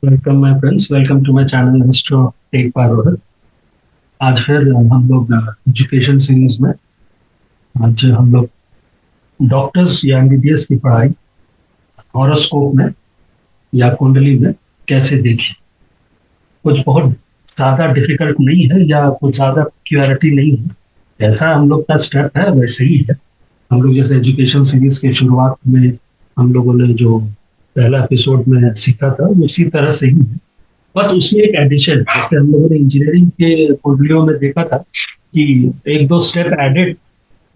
Welcome my friends, welcome to my channel mister tech by Rohit. आज फिर हम लोग एजुकेशन सीरीज में आज हम लोग डॉक्टर्स या एमबीबीएस की पढ़ाई हॉरोस्कोप में या कुंडली में कैसे देखें। कुछ बहुत ज्यादा डिफिकल्ट नहीं है या कुछ ज्यादा क्लियरिटी नहीं है। जैसा हम लोग का स्टेप है वैसे ही है। हम लोग जैसे एजुकेशन सीरीज के शुरुआत में हम लोगों ने जो पहला एपिसोड में सीखा था उसी तरह से ही है। बस उसमें एक एडिशन, जैसे हम लोगों ने इंजीनियरिंग के कुंडलियों में देखा था कि एक दो स्टेप एडेड,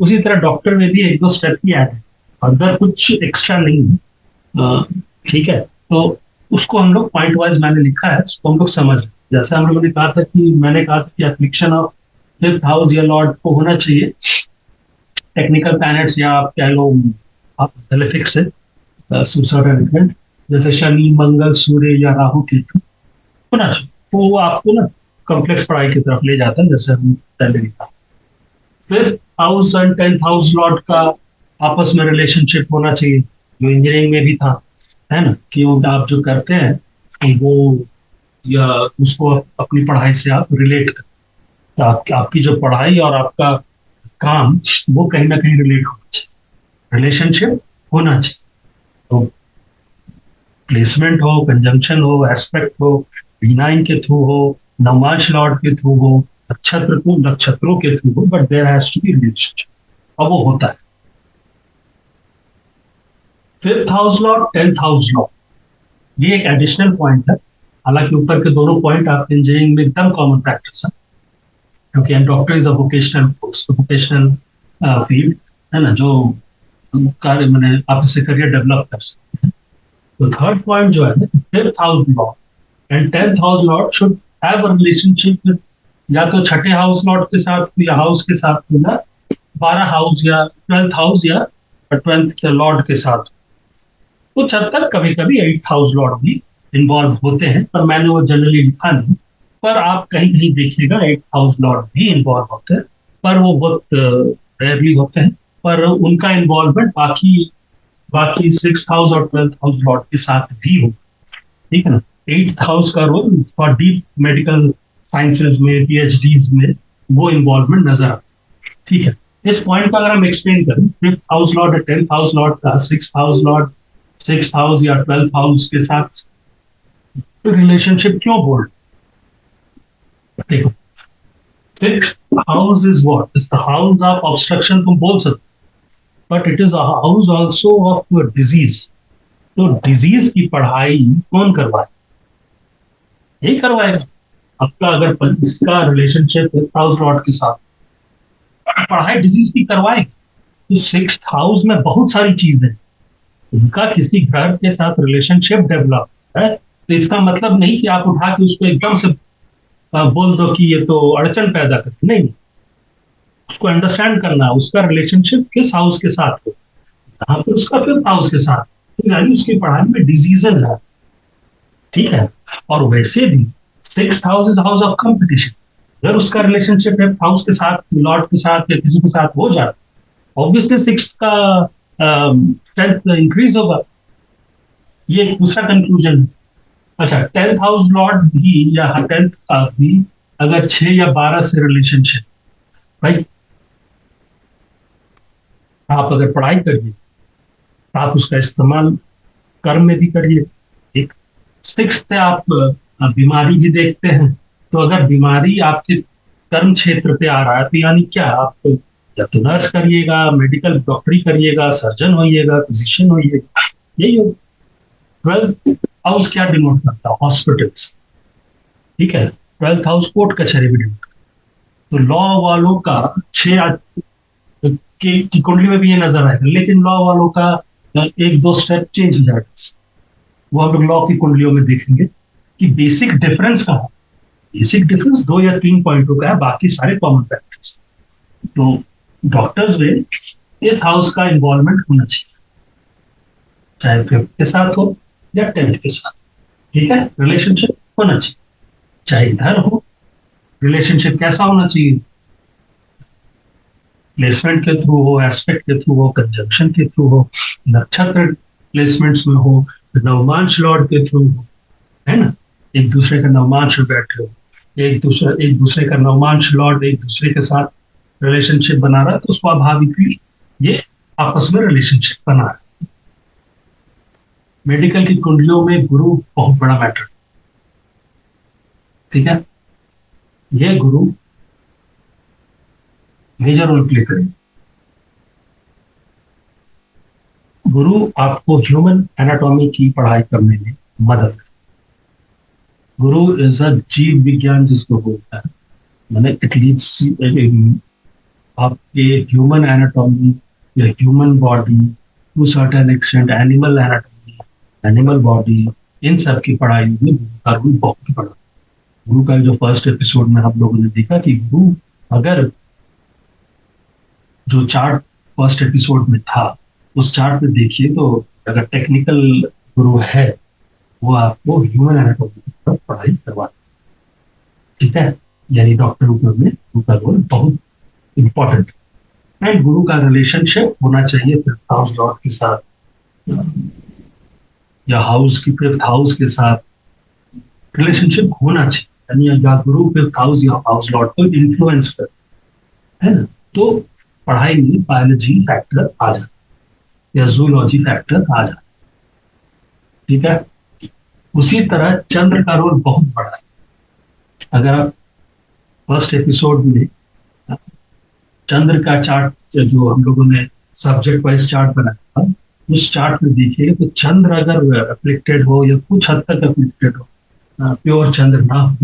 उसी तरह डॉक्टर में भी एक दो स्टेप ही एडेड, अंदर कुछ एक्स्ट्रा नहीं है। अ, ठीक है, तो उसको हम लोग पॉइंट वाइज मैंने लिखा है, उसको हम लोग समझ लें। जैसे हम लोगों ने कहा था कि मैंने कहा था कि एप्लीकेशन ऑफ फिफ्थ हाउस या लॉर्ड को होना चाहिए टेक्निकल प्लैनेट्स, या आप कह लो आप बेनिफिक्स से सुसर एलिमेंट, जैसे शनि मंगल सूर्य या राहु केतु होना चाहिए। तो वो आपको ना कॉम्प्लेक्स पढ़ाई की तरफ ले जाता है, जैसे हम पहले लिखा। फिर house and tenth house lord का आपस में रिलेशनशिप होना चाहिए, जो इंजीनियरिंग में भी था, है ना, कि वो आप जो करते हैं वो या उसको अपनी पढ़ाई से आप रिलेट कर, तो आपकी जो पढ़ाई और आपका काम वो कहीं ना कहीं रिलेट होना चाहिए, रिलेशनशिप होना चाहिए। तो प्लेसमेंट हो, कंजंक्शन हो, एस्पेक्ट हो, D9 के थ्रू हो, नवमांश लॉर्ड के थ्रू हो, नक्षत्र को नक्षत्रों के थ्रू हो, but there has to be relationship. अब वो होता है fifth house lord tenth house lord, ये एक एडिशनल पॉइंट है। हालांकि ऊपर के दोनों पॉइंट आपके इंजीनियरिंग में एकदम कॉमन प्रैक्टिस है, क्योंकि doctor is a vocational course, vocational field, है ना, जो कार्य मैंने आप इससे करियर डेवलप कर सकते हैं। तो थर्ड पॉइंट जो है, fifth house Lord and tenth house Lord should have a relationship with, या तो छठे हाउस लॉर्ड के साथ या हाउस के साथ, या 12 हाउस या ट्वेल्थ हाउस या ट्वेल्थ लॉर्ड के साथ। कुछ हद तक कभी कभी एट्थ हाउस लॉर्ड भी इन्वॉल्व होते हैं, पर मैंने वो जनरली लिखा नहीं। पर आप कहीं कहीं देखिएगा एट्थ हाउस लॉर्ड भी इन्वॉल्व होते हैं, पर वो बहुत रेयरली होते हैं। पर उनका इन्वॉल्वमेंट बाकी बाकी सिक्स हाउस और ट्वेल्थ हाउस लॉर्ड के साथ भी हो। ठीक है ना। एट्थ हाउस का role for deep medical sciences में, पीएचडीज में वो इन्वॉल्वमेंट नजर आता है। ठीक है। इस पॉइंट को अगर हम एक्सप्लेन करें, fifth house lord tenth house lord का six house lord six house या ट्वेल्थ हाउस के साथ रिलेशनशिप क्यों बोल, देखो, six house is what is the house of obstruction, तुम बोल सकते, but it is a house also of disease. तो डिजीज की पढ़ाई कौन करवाए, यही करवाएगा। आपका अगर इसका रिलेशनशिप हाउस लॉर्ड के साथ पढ़ाई डिजीज की करवाए, तो सिक्स हाउस में बहुत सारी चीजें, उनका किसी ग्रह के साथ रिलेशनशिप डेवलप है, तो इसका मतलब नहीं कि आप उठा के उसको एकदम से बोल दो कि ये तो अड़चन पैदा करती नहीं। उसको अंडरस्टैंड करना है उसका रिलेशनशिप किस हाउस के साथ हो, यहाँ पर उसका फिफ्थ हाउस के साथ, तो यानी उसकी पढ़ाई में डिजीजन है। ठीक है। और वैसे भी six house is house of competition. अगर उसका रिलेशनशिप फिफ्थ हाउस के साथ, लॉर्ड के साथ या किसी के साथ हो जाता, ऑब्वियसली सिक्स का स्ट्रेंथ इंक्रीज होगा। ये एक दूसरा कंक्लूजन है। अच्छा, टेंथ हाउस लॉर्ड भी या टेंथ का भी अगर 6 या 12 से रिलेशनशिप, भाई आप अगर पढ़ाई करिए तो आप उसका इस्तेमाल कर्म में भी करिए। एक सिक्स से आप बीमारी भी देखते हैं, तो अगर बीमारी आपके कर्म क्षेत्र पे आ रहा है, तो यानी क्या आप या तो नर्स करिएगा, मेडिकल डॉक्टरी करिएगा, सर्जन होइएगा, फिजिशियन होइएगा, यही हो। ट्वेल्थ हाउस क्या डिनोट करता है, हॉस्पिटल्स। ठीक है। ट्वेल्थ हाउस कोर्ट कचहरी भी डिनोट, तो लॉ वालों का छह की कुंडली में भी ये नजर आएगा, लेकिन लॉ वालों का एक दो स्टेप चेंज हो जाएगा। वो हम लोग लॉ की कुंडलियों में देखेंगे कि बेसिक डिफरेंस कहाँ, बेसिक डिफरेंस 2 या 3 पॉइंटों का है, बाकी सारे कॉमन फैक्टर्स। तो डॉक्टर्स में एथ हाउस का इन्वॉल्वमेंट होना चाहिए, चाहे फिफ्थ के साथ हो या टेंथ के साथ। ठीक है, रिलेशनशिप होना चाहिए, चाहे इधर हो। रिलेशनशिप कैसा होना चाहिए, प्लेसमेंट के थ्रू हो, एस्पेक्ट के थ्रू हो, कंजंक्शन के थ्रू हो, नक्षत्र प्लेसमेंट्स में हो, नवमांश लॉर्ड के थ्रू हो, है ना, एक दूसरे का नवमांश में बैठे हो, एक दूसरे का नवमांश लॉर्ड एक दूसरे के साथ रिलेशनशिप बना रहा है, तो स्वाभाविकली ये आपस में रिलेशनशिप बना रहा है। मेडिकल की कुंडलियों में गुरु बहुत बड़ा मैटर, ठीक है, ये गुरु मेजर रोल प्ले करेंगे। गुरु आपको ह्यूमन एनाटॉमी की पढ़ाई करने में मदद, गुरु इज अ जीव विज्ञान जिसको बोलता है, मैंने इट लीड्स आपके ह्यूमन एनाटॉमी या human body to certain extent, animal anatomy, animal body, इन सब की पढ़ाई में गुरु का रोल बहुत बड़ा। गुरु का जो फर्स्ट एपिसोड में हम लोगों ने देखा कि गुरु, अगर जो चार्ट फर्स्ट एपिसोड में था उस चार्ट में देखिए तो अगर टेक्निकल गुरु है वो आपको ह्यूमन एनाटॉमी की पढ़ाई करवा, ठीक है, यानी डॉक्टर ऊपर में गुरु का रोल बहुत इंपॉर्टेंट। एंड गुरु का रिलेशनशिप होना चाहिए फिफ्थ हाउस लॉर्ड के साथ, या हाउस की फिफ्थ हाउस के साथ रिलेशनशिप होना चाहिए, यानी या गुरु फिफ्थ हाउस या हाउस लॉर्ड को इन्फ्लुएंस कर, है ना, तो पढ़ाई में बायोलॉजी फैक्टर आ जाए या जूलॉजी फैक्टर आ जाए, ठीक है। उसी तरह चंद्र का रोल बहुत बड़ा है। अगर आप फर्स्ट एपिसोड में चंद्र का चार्ट जो हम लोगों ने सब्जेक्ट वाइज चार्ट बनाया था, उस चार्ट में देखिए तो चंद्र अगर अफ्लिक्टेड हो या कुछ हद तक अफ्लिक्टेड हो, प्योर चंद्र ना हो,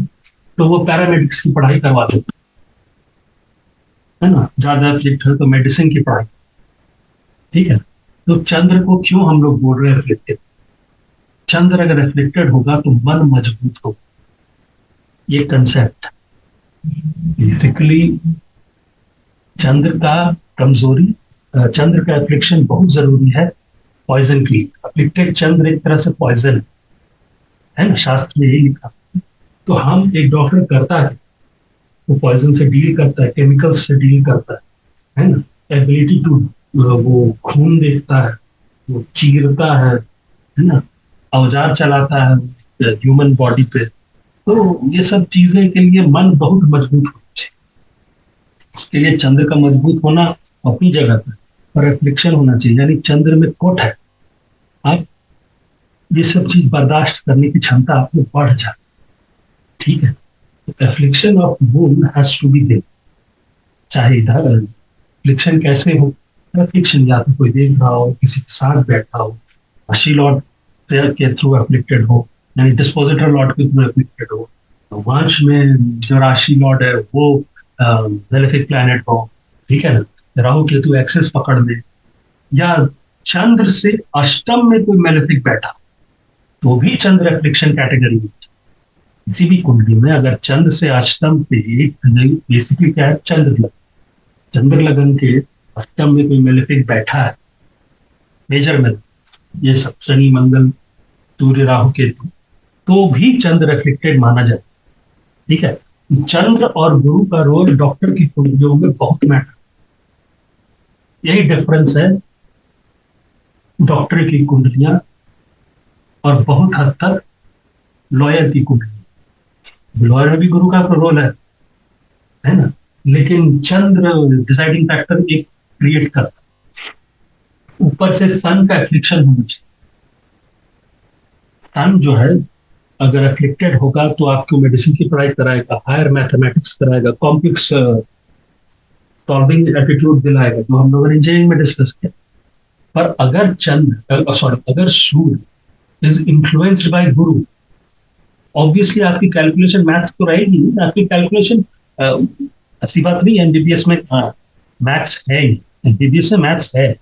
तो वो पैरामेडिक्स की पढ़ाई करवा देते है ना, ज्यादा अफ्लिक्ट है तो मेडिसिन की पढ़ाई, ठीक है। तो चंद्र को क्यों हम लोग बोल रहे हैं अफ्लिक्टेड? चंद्र अगर अफ्लिक्टेड होगा तो मन मजबूत होगा, ये कंसेप्ट बेसिकली चंद्र का कमजोरी, चंद्र का एफ्लिक्शन बहुत जरूरी है पॉइजन के लिए। अफ्लिक्टेड चंद्र एक तरह से पॉइजन है ना, शास्त्र में यही लिखा। तो हम एक डॉक्टर करता है वो पॉइजन से डील करता है, केमिकल्स से डील करता है ना, एबिलिटी टू, वो खून देखता है, वो चीरता है ना, औजार चलाता है ह्यूमन बॉडी पे। तो ये सब चीजें के लिए मन बहुत मजबूत होना चाहिए। उसके लिए चंद्र का मजबूत होना अपनी जगह पर, और एफ्लिक्शन होना चाहिए, यानी चंद्र में कोट है, आप ये सब चीज बर्दाश्त करने की क्षमता आपको बढ़ जाए, ठीक है। Affliction of moon has to be there, चाहे इधर एफ्लिक्शन कैसे हो, एफ्लिक्शन या तो कोई देख रहा हो, किसी के साथ बैठा हो, राशि लॉर्ड के थ्रू एफ्लिक्टेड हो, यानी डिस्पोजिटर लॉर्ड के थ्रू एफ्लिक्टेड हो, वंश में जो राशि लॉर्ड है वो बेनिफिक प्लैनेट हो, ठीक है ना, राहु केतु एक्सेस पकड़ ले, या चंद्र से अष्टम में कोई मेलेफिक बैठा तो भी चंद्र एफ्लिक्शन कैटेगरी में। किसी भी कुंडली में अगर चंद्र से अष्टम पे, बेसिकली क्या है, चंद्र लगन के अष्टम में कोई मेलेफिक बैठा है, मेजर में ये सब शनि मंगल सूर्य राहु केतु, तो भी चंद्र एफ्लिक्टेड माना जाए, ठीक है। चंद्र और गुरु का रोल डॉक्टर की कुंडलियों में बहुत मैटर, यही डिफरेंस है डॉक्टर की कुंडलियां और बहुत हद तक लॉयर की कुंडली। लॉयर में भी गुरु का रोल है ना, लेकिन चंद्र डिसाइडिंग फैक्टर एक क्रिएट करता है। ऊपर से सन का एफ्लिक्शन होना चाहिए, सन जो है अगर एफ्लिक्टेड होगा तो आपको मेडिसिन की पढ़ाई कराएगा, हायर मैथमेटिक्स कराएगा, कॉम्प्लेक्स सॉल्विंग एटीट्यूड दिलाएगा, जो हम लोगों ने इंजीनियरिंग में डिस्कस किया। पर अगर अगर सूर्य is influenced by Guru, obviously आपकी कैलकुलेशन मैथ्स तो रहेगी, आपकी कैलकुलेशन अच्छी बात नहीं, एमबीबीएस में मैथ्स है ही, एमबीबीएस में मैथ्स है,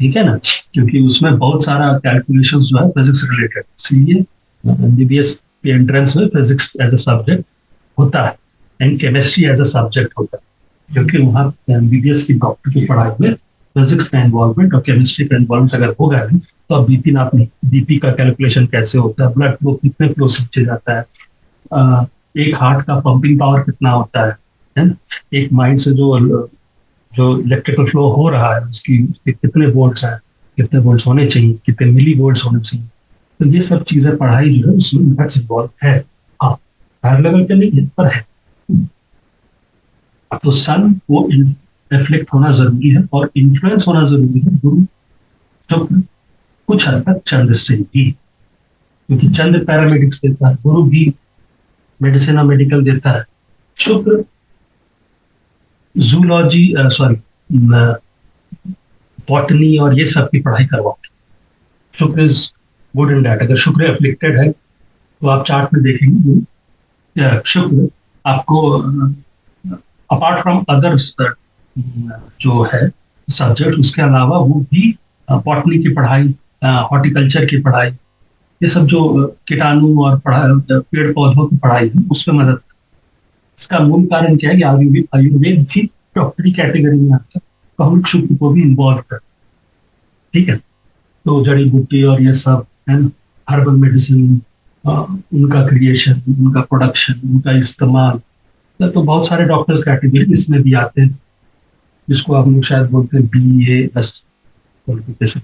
ठीक है ना, क्योंकि उसमें बहुत सारा कैलकुलेशन जो है फिजिक्स रिलेटेड, इसलिए एमबीबीएस के एंट्रेंस में फिजिक्स एज अ सब्जेक्ट होता है and chemistry as a subject होता है, क्योंकि वहाँ एमबीबीएस की डॉक्टर की पढ़ाई में फिजिक्स का इन्वॉल्वमेंट और केमिस्ट्री का इन्वॉल्वमेंट अगर होगा नहीं तो आप बीपी नापने, बीपी का कैलकुलेशन कैसे होता है, ब्लड फ्लो कितने फ्लो से नीचे जाता है, एक हार्ट का पंपिंग पावर कितना होता है ना, एक माइंड से जो इलेक्ट्रिकल फ्लो हो रहा है उसकी कितने वोल्ट्स हैं, कितने वोल्ट्स होने चाहिए, कितने मिली वोल्ट्स होने चाहिए, तो ये सब चीजें पढ़ाई जो है उसमें मैथ्स इन्वॉल्व है। हाँ, हायर लेवल पे नहीं है पर है। तो सन को रिफ्लेक्ट होना जरूरी है और इन्फ्लुएंस होना जरूरी है गुरु शुक्र, कुछ हद तक चंद्र से भी, क्योंकि चंद्र पैरामेडिक्स देता है, गुरु भी मेडिसिन और मेडिकल देता है, शुक्र जूलॉजी सॉरी बॉटनी और ये सब की पढ़ाई करवाते हैं। शुक्र इज गुड इन दैट। अगर शुक्र अफ्लिक्टेड है तो आप चार्ट में देखेंगे शुक्र आपको अपार्ट फ्रॉम अदर्स जो है सब्जेक्ट, उसके अलावा वो भी बॉटनी की पढ़ाई, हॉर्टिकल्चर की पढ़ाई, ये सब जो कीटाणु और पेड़ पौधों की पढ़ाई है उसमें मदद। इसका मूल कारण क्या है कि आयुर्वेद भी डॉक्टरी कैटेगरी में आता है, तो हम शुक्र को भी इन्वॉल्व कर, ठीक है। तो जड़ी बूटी और ये सब है ना, हर्बल मेडिसिन, उनका क्रिएशन, उनका प्रोडक्शन, उनका इस्तेमाल, तो बहुत सारे डॉक्टर्स कैटेगरी इसमें भी आते हैं, जिसको आप लोग शायद बोलते हैं BAS क्वालिफिकेशन,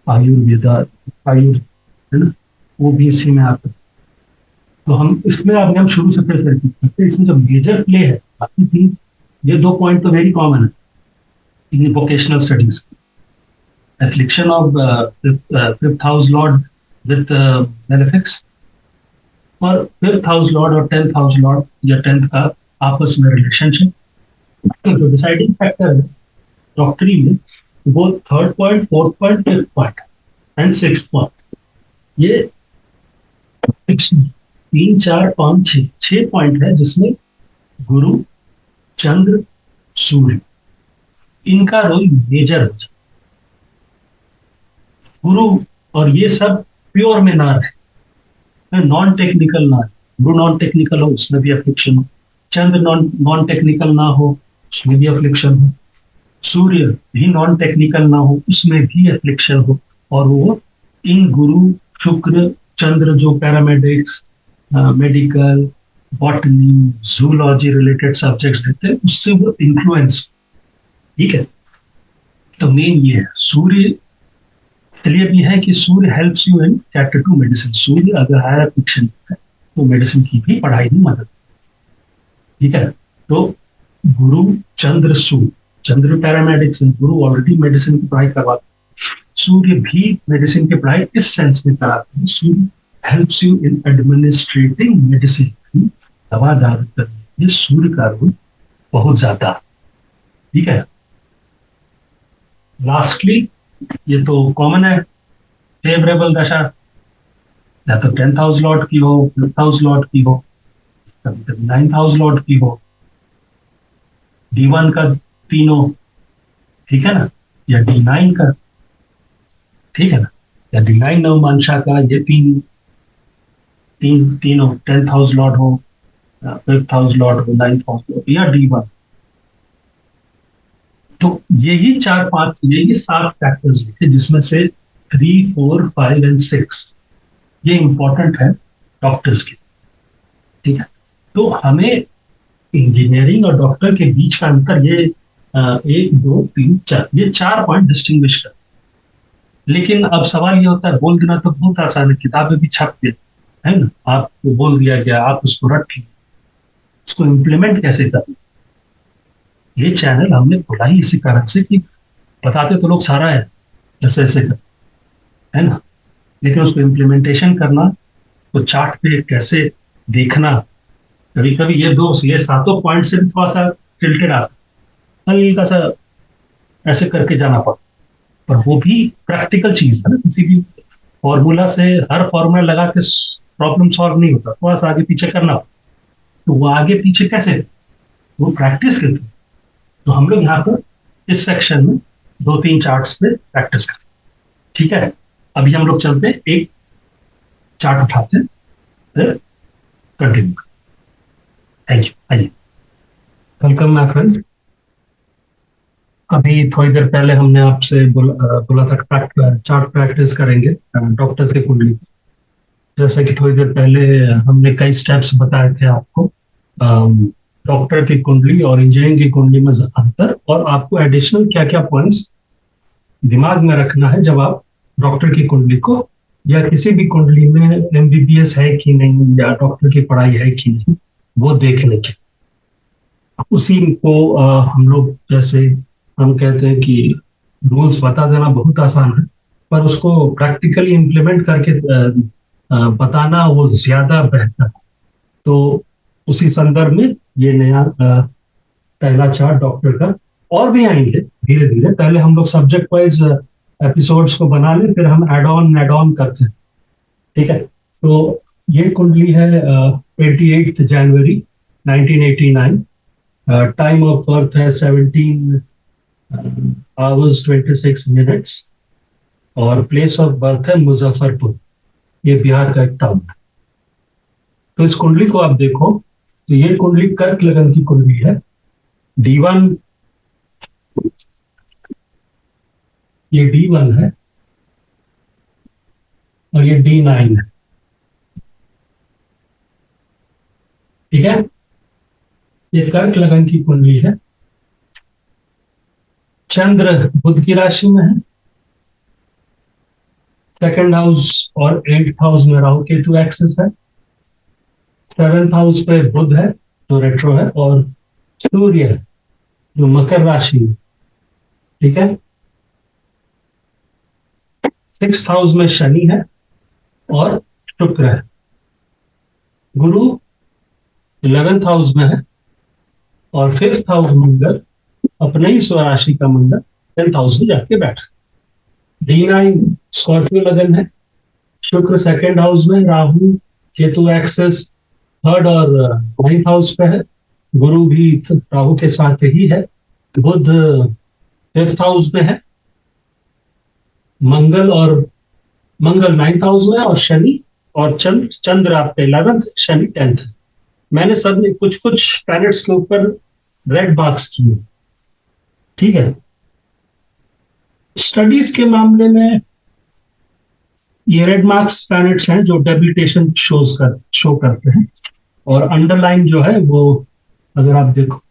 आयुर्वेदा, आयुर, है ना, वो भी इसी में आता है। तो हम इसमें अभी हम शुरू से फिर से repeat करते हैं, इसमें जो मेजर प्ले है बाकी तीन, ये 2 पॉइंट तो वेरी कॉमन है in vocational studies. Affliction of fifth house lord with benefics, और फिफ्थ हाउस लॉर्ड और 10th हाउस लॉर्ड या 10th का आपस में रिलेशनशिप। तो जो डिसाइडिंग फैक्टर है डॉक्टरी में वो 3rd point, 4th point, 5th point and 6th point, ये 3, 4, 5, 6 पॉइंट है जिसमें गुरु, चंद्र, सूर्य, इनका रोल मेजर हो जाए। गुरु और ये सब प्योर में ना रहे, नॉन टेक्निकल ना, गुरु नॉन टेक्निकल हो उसमें भी अफ्लिक्शन हो, चंद्र नॉन टेक्निकल ना हो उसमें भी अफ्लिक्शन हो, सूर्य भी नॉन टेक्निकल ना हो उसमें भी अफ्लिक्शन हो, और वो इन गुरु, शुक्र, चंद्र जो paramedics, medical, botany, zoology related subjects देते हैं उससे वो इन्फ्लुएंस, ठीक है। तो मेन ये है सूर्य, इसलिए भी है कि सूर्य helps you in chapter 2 medicine. सूर्य अगर हायर अफिक्शन है तो मेडिसिन की भी पढ़ाई में मदद, ठीक है। तो गुरु, चंद्र, सूर्य, चंद्र पैरामेडिक्स है, गुरु ऑलरेडी मेडिसिन की पढ़ाई करवाते हैं, सूर्य भी मेडिसिन की पढ़ाई इस सेंस में कराते हैं। सूर्य helps you in administrating medicine, दवा दारू करने में सूर्य का रोल बहुत ज्यादा, ठीक है। लास्टली ये तो कॉमन है, फेवरेबल दशा या तो 10th हाउस लॉर्ड की हो, 5th हाउस लॉर्ड की हो, कभी कभी 9th हाउस लॉर्ड की हो, D1 का तीनों, ठीक है ना, या D9 का, ठीक है ना, या D9 नवमांशा का, ये तीनों 10th हाउस लॉर्ड हो, 5th हाउस लॉर्ड हो, 9th हाउस लॉर्ड या D1। तो यही 4-5, यही 7 फैक्टर्स लिखे जिसमें से 3, 4, 5 एंड 6 ये इंपॉर्टेंट है डॉक्टर्स के, ठीक है। तो हमें इंजीनियरिंग और डॉक्टर के बीच का अंतर ये 1, 2, 3, 4, ये 4 पॉइंट डिस्टिंग्विश कर। लेकिन अब सवाल ये होता है, बोल देना तो बहुत आसान है, किताबें भी छप गई है ना, आपको बोल दिया गया, आप उसको रट लीजिए, उसको इम्प्लीमेंट कैसे करें। ये चैनल हमने खोला ही इसी कारण से कि बताते तो लोग सारा है ऐसे ऐसे कर, है ना, लेकिन उसको इम्प्लीमेंटेशन करना, तो चार्ट पे कैसे देखना, कभी कभी ये 7 पॉइंट से भी थोड़ा सा टिल्टेड आता, हल्का सा ऐसे करके जाना पड़ता, पर वो भी प्रैक्टिकल चीज है ना, किसी भी फॉर्मूला से हर फॉर्मूला लगा के प्रॉब्लम सॉल्व नहीं होता, थोड़ा सा आगे पीछे करना, तो वो आगे पीछे कैसे, वो प्रैक्टिस करते। तो हम लोग यहाँ पर इस सेक्शन में 2-3 चार्ट्स पे प्रैक्टिस करें, ठीक है। अभी हम लोग चलते हैं, एक चार्ट उठाते हैं, फिर कंटिन्यू। Thank you. आइए, वेलकम माय फ्रेंड्स। अभी थोड़ी देर पहले हमने आपसे बोला था चार्ट प्रैक्टिस करेंगे डॉक्टर की कुंडली। जैसा कि थोड़ी देर पहले हमने कई स्टेप्स बताए थे आपको, डॉक्टर की कुंडली और इंजीनियरिंग की कुंडली में अंतर, और आपको एडिशनल क्या क्या पॉइंट्स दिमाग में रखना है जब आप डॉक्टर की कुंडली को या किसी भी कुंडली में एमबीबीएस है कि नहीं या डॉक्टर की पढ़ाई है कि नहीं, वो देखने के उसी को हम लोग जैसे हम कहते हैं कि रूल्स बता देना बहुत आसान है, पर उसको प्रैक्टिकली इम्प्लीमेंट करके बताना वो ज्यादा बेहतर है। तो उसी संदर्भ में ये नया पहला चार्ट डॉक्टर का, और भी आएंगे धीरे धीरे। पहले हम लोग सब्जेक्ट वाइज एपिसोड्स को बना लें, फिर हम एड ऑन करते हैं। ठीक है, तो ये कुंडली है 28 जनवरी 1989। टाइम ऑफ बर्थ है 17 hours 26 minutes, और प्लेस ऑफ बर्थ है मुजफ्फरपुर, ये बिहार का एक टाउन है। तो इस कुंडली को आप देखो, तो ये कुंडली कर्क लगन की कुंडली है। D1, ये D1 है और ये D9 है। ठीक है, ये कर्क लगन की कुंडली है। चंद्र बुध की राशि में है, सेकंड हाउस और 8th हाउस में राहु केतु एक्सिस है, 7th हाउस पे बुध है जो रेट्रो है, और सूर्य है जो मकर राशि में। ठीक है, 6th हाउस में शनि है और शुक्र है। गुरु 11th हाउस में है, और 5th हाउस मंगल, अपने ही स्वराशि का मंगल 10th हाउस में जाके बैठा। D9 स्कॉर्पियो लगन है, शुक्र सेकंड हाउस में, राहु केतु एक्सेस 3rd और 9th हाउस पे है, गुरु भी राहु के साथ ही है, बुध 5th हाउस में है, मंगल 9th हाउस में, और शनि और चंद्र आपका 11th, शनि 10th। मैंने सब में कुछ कुछ प्लैनेट्स के ऊपर रेड मार्क्स किए। ठीक है, स्टडीज के मामले में ये रेड मार्क्स प्लैनेट्स हैं जो डेबिलिटेशन शो करते हैं, और अंडरलाइन जो है वो, अगर आप देखो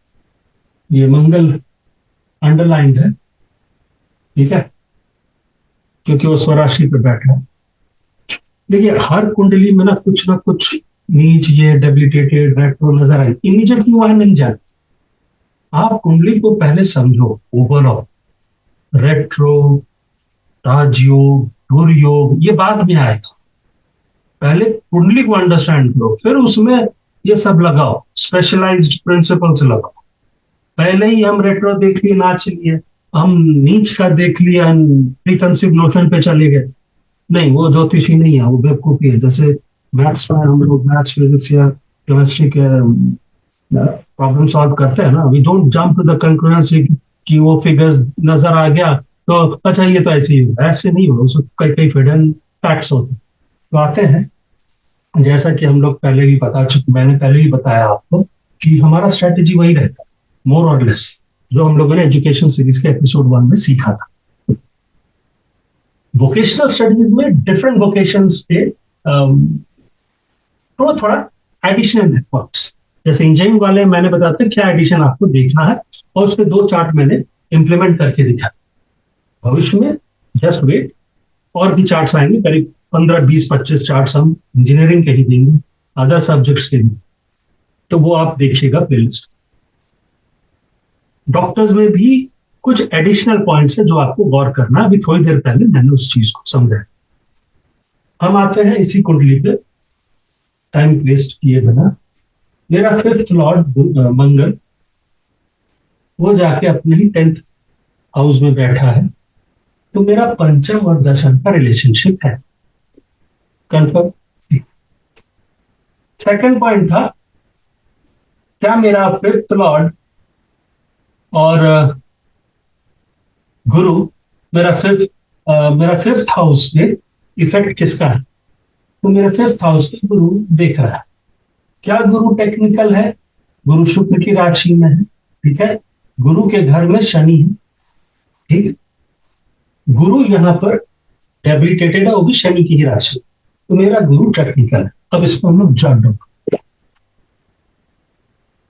ये मंगल अंडरलाइंड है। ठीक है, क्योंकि वो स्वराशि पे बैठा है। देखिए, हर कुंडली में ना कुछ नीच, ये डेबिलिटेटेड, रेट्रो नजर आए, इमीडिएटली वहां नहीं जाते। आप कुंडली को पहले समझो ओवरऑल, रेट्रो, राजयोग, दुर्योग, ये बाद में आएगा। पहले कुंडली को अंडरस्टैंड करो, फिर उसमें ये सब लगाओ, स्पेशलाइज्ड प्रिंसिपल्स लगाओ। पहले ही हम रेट्रो देख लिए, नाच लिए, हम नीच का देख लिया, प्रीकंसीव नोशन पे चले गए। नहीं, वो ज्योतिषी नहीं है, वो बेवकूफी है। जैसे मैथ्स में हम लोग मैथ्स, फिजिक्स या केमिस्ट्री के प्रॉब्लम सॉल्व करते हैं ना, we don't jump to the conclusion कि वो फिगर्स नजर आ गया तो अच्छा ये तो ऐसे ही होगा, ऐसे नहीं होगा, उसमें कई कई हिडन फैक्ट्स होते हैं। तो आते हैं, जैसा कि हम लोग पहले भी मैंने पहले ही बताया आपको कि हमारा स्ट्रेटेजी वही रहता है, मोर और लेस, जो हम लोगों ने एजुकेशन सीरीज के एपिसोड 1 में सीखा था। वोकेशनल स्टडीज में डिफरेंट वोकेशंस के थोड़ा एडिशनल नेटवर्क्स, जैसे इंजीनियरिंग वाले मैंने बताया था क्या एडिशन आपको देखना है, और उसके 2 चार्ट मैंने इंप्लीमेंट करके दिखा। भविष्य में जस्ट वेट, और भी चार्ट्स आएंगे, करीब 15, 20, 25 चार्ट्स हम इंजीनियरिंग के ही देंगे, अदर सब्जेक्ट्स के भी। तो वो आप देखिएगा प्लेलिस्ट। डॉक्टर्स में भी कुछ एडिशनल पॉइंट्स है जो आपको गौर करना। अभी थोड़ी देर पहले मैंने उस चीज को समझा। हम आते हैं इसी कुंडली पे, टाइम वेस्ट किए बिना। मेरा 5th लॉर्ड मंगल, वो जाके अपने ही 10th हाउस में बैठा है, तो मेरा पंचम और दशम का रिलेशनशिप है, कंफर्म। सेकंड पॉइंट था, क्या मेरा 5th लॉर्ड और गुरु मेरा 5th हाउस पे इफेक्ट किसका है? तो मेरा 5th हाउस पे गुरु देख रहा है। क्या गुरु टेक्निकल है? गुरु शुक्र की राशि में है। ठीक है, गुरु के घर में शनि है। ठीक है, गुरु यहाँ पर डेबिलिटेटेड है, वो भी शनि की ही राशि। तो मेरा गुरु टेक्निकल है। अब इसको हम लोग जान दो।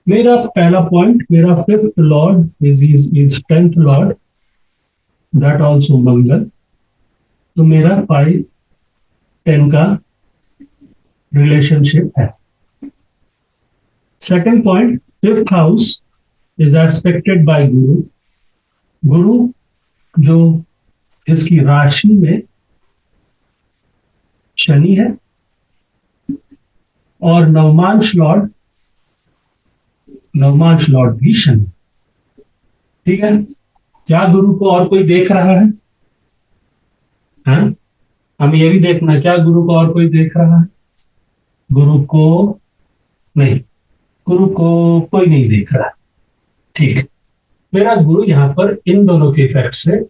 मेरा पहला पॉइंट, मेरा 5th lord is 10th lord, that also Mangal. तो मेरा 5 10 का रिलेशनशिप है। Second point, fifth house is aspected by Guru. Guru जो इसकी राशि में शनि है और नवमांश लॉर्ड भी शनि। ठीक है, क्या गुरु को और कोई देख रहा है? हाँ? हमें ये भी देखना है, क्या गुरु को और कोई देख रहा है? गुरु को नहीं, गुरु को कोई नहीं देख रहा। ठीक, मेरा गुरु यहां पर इन दोनों के इफेक्ट से,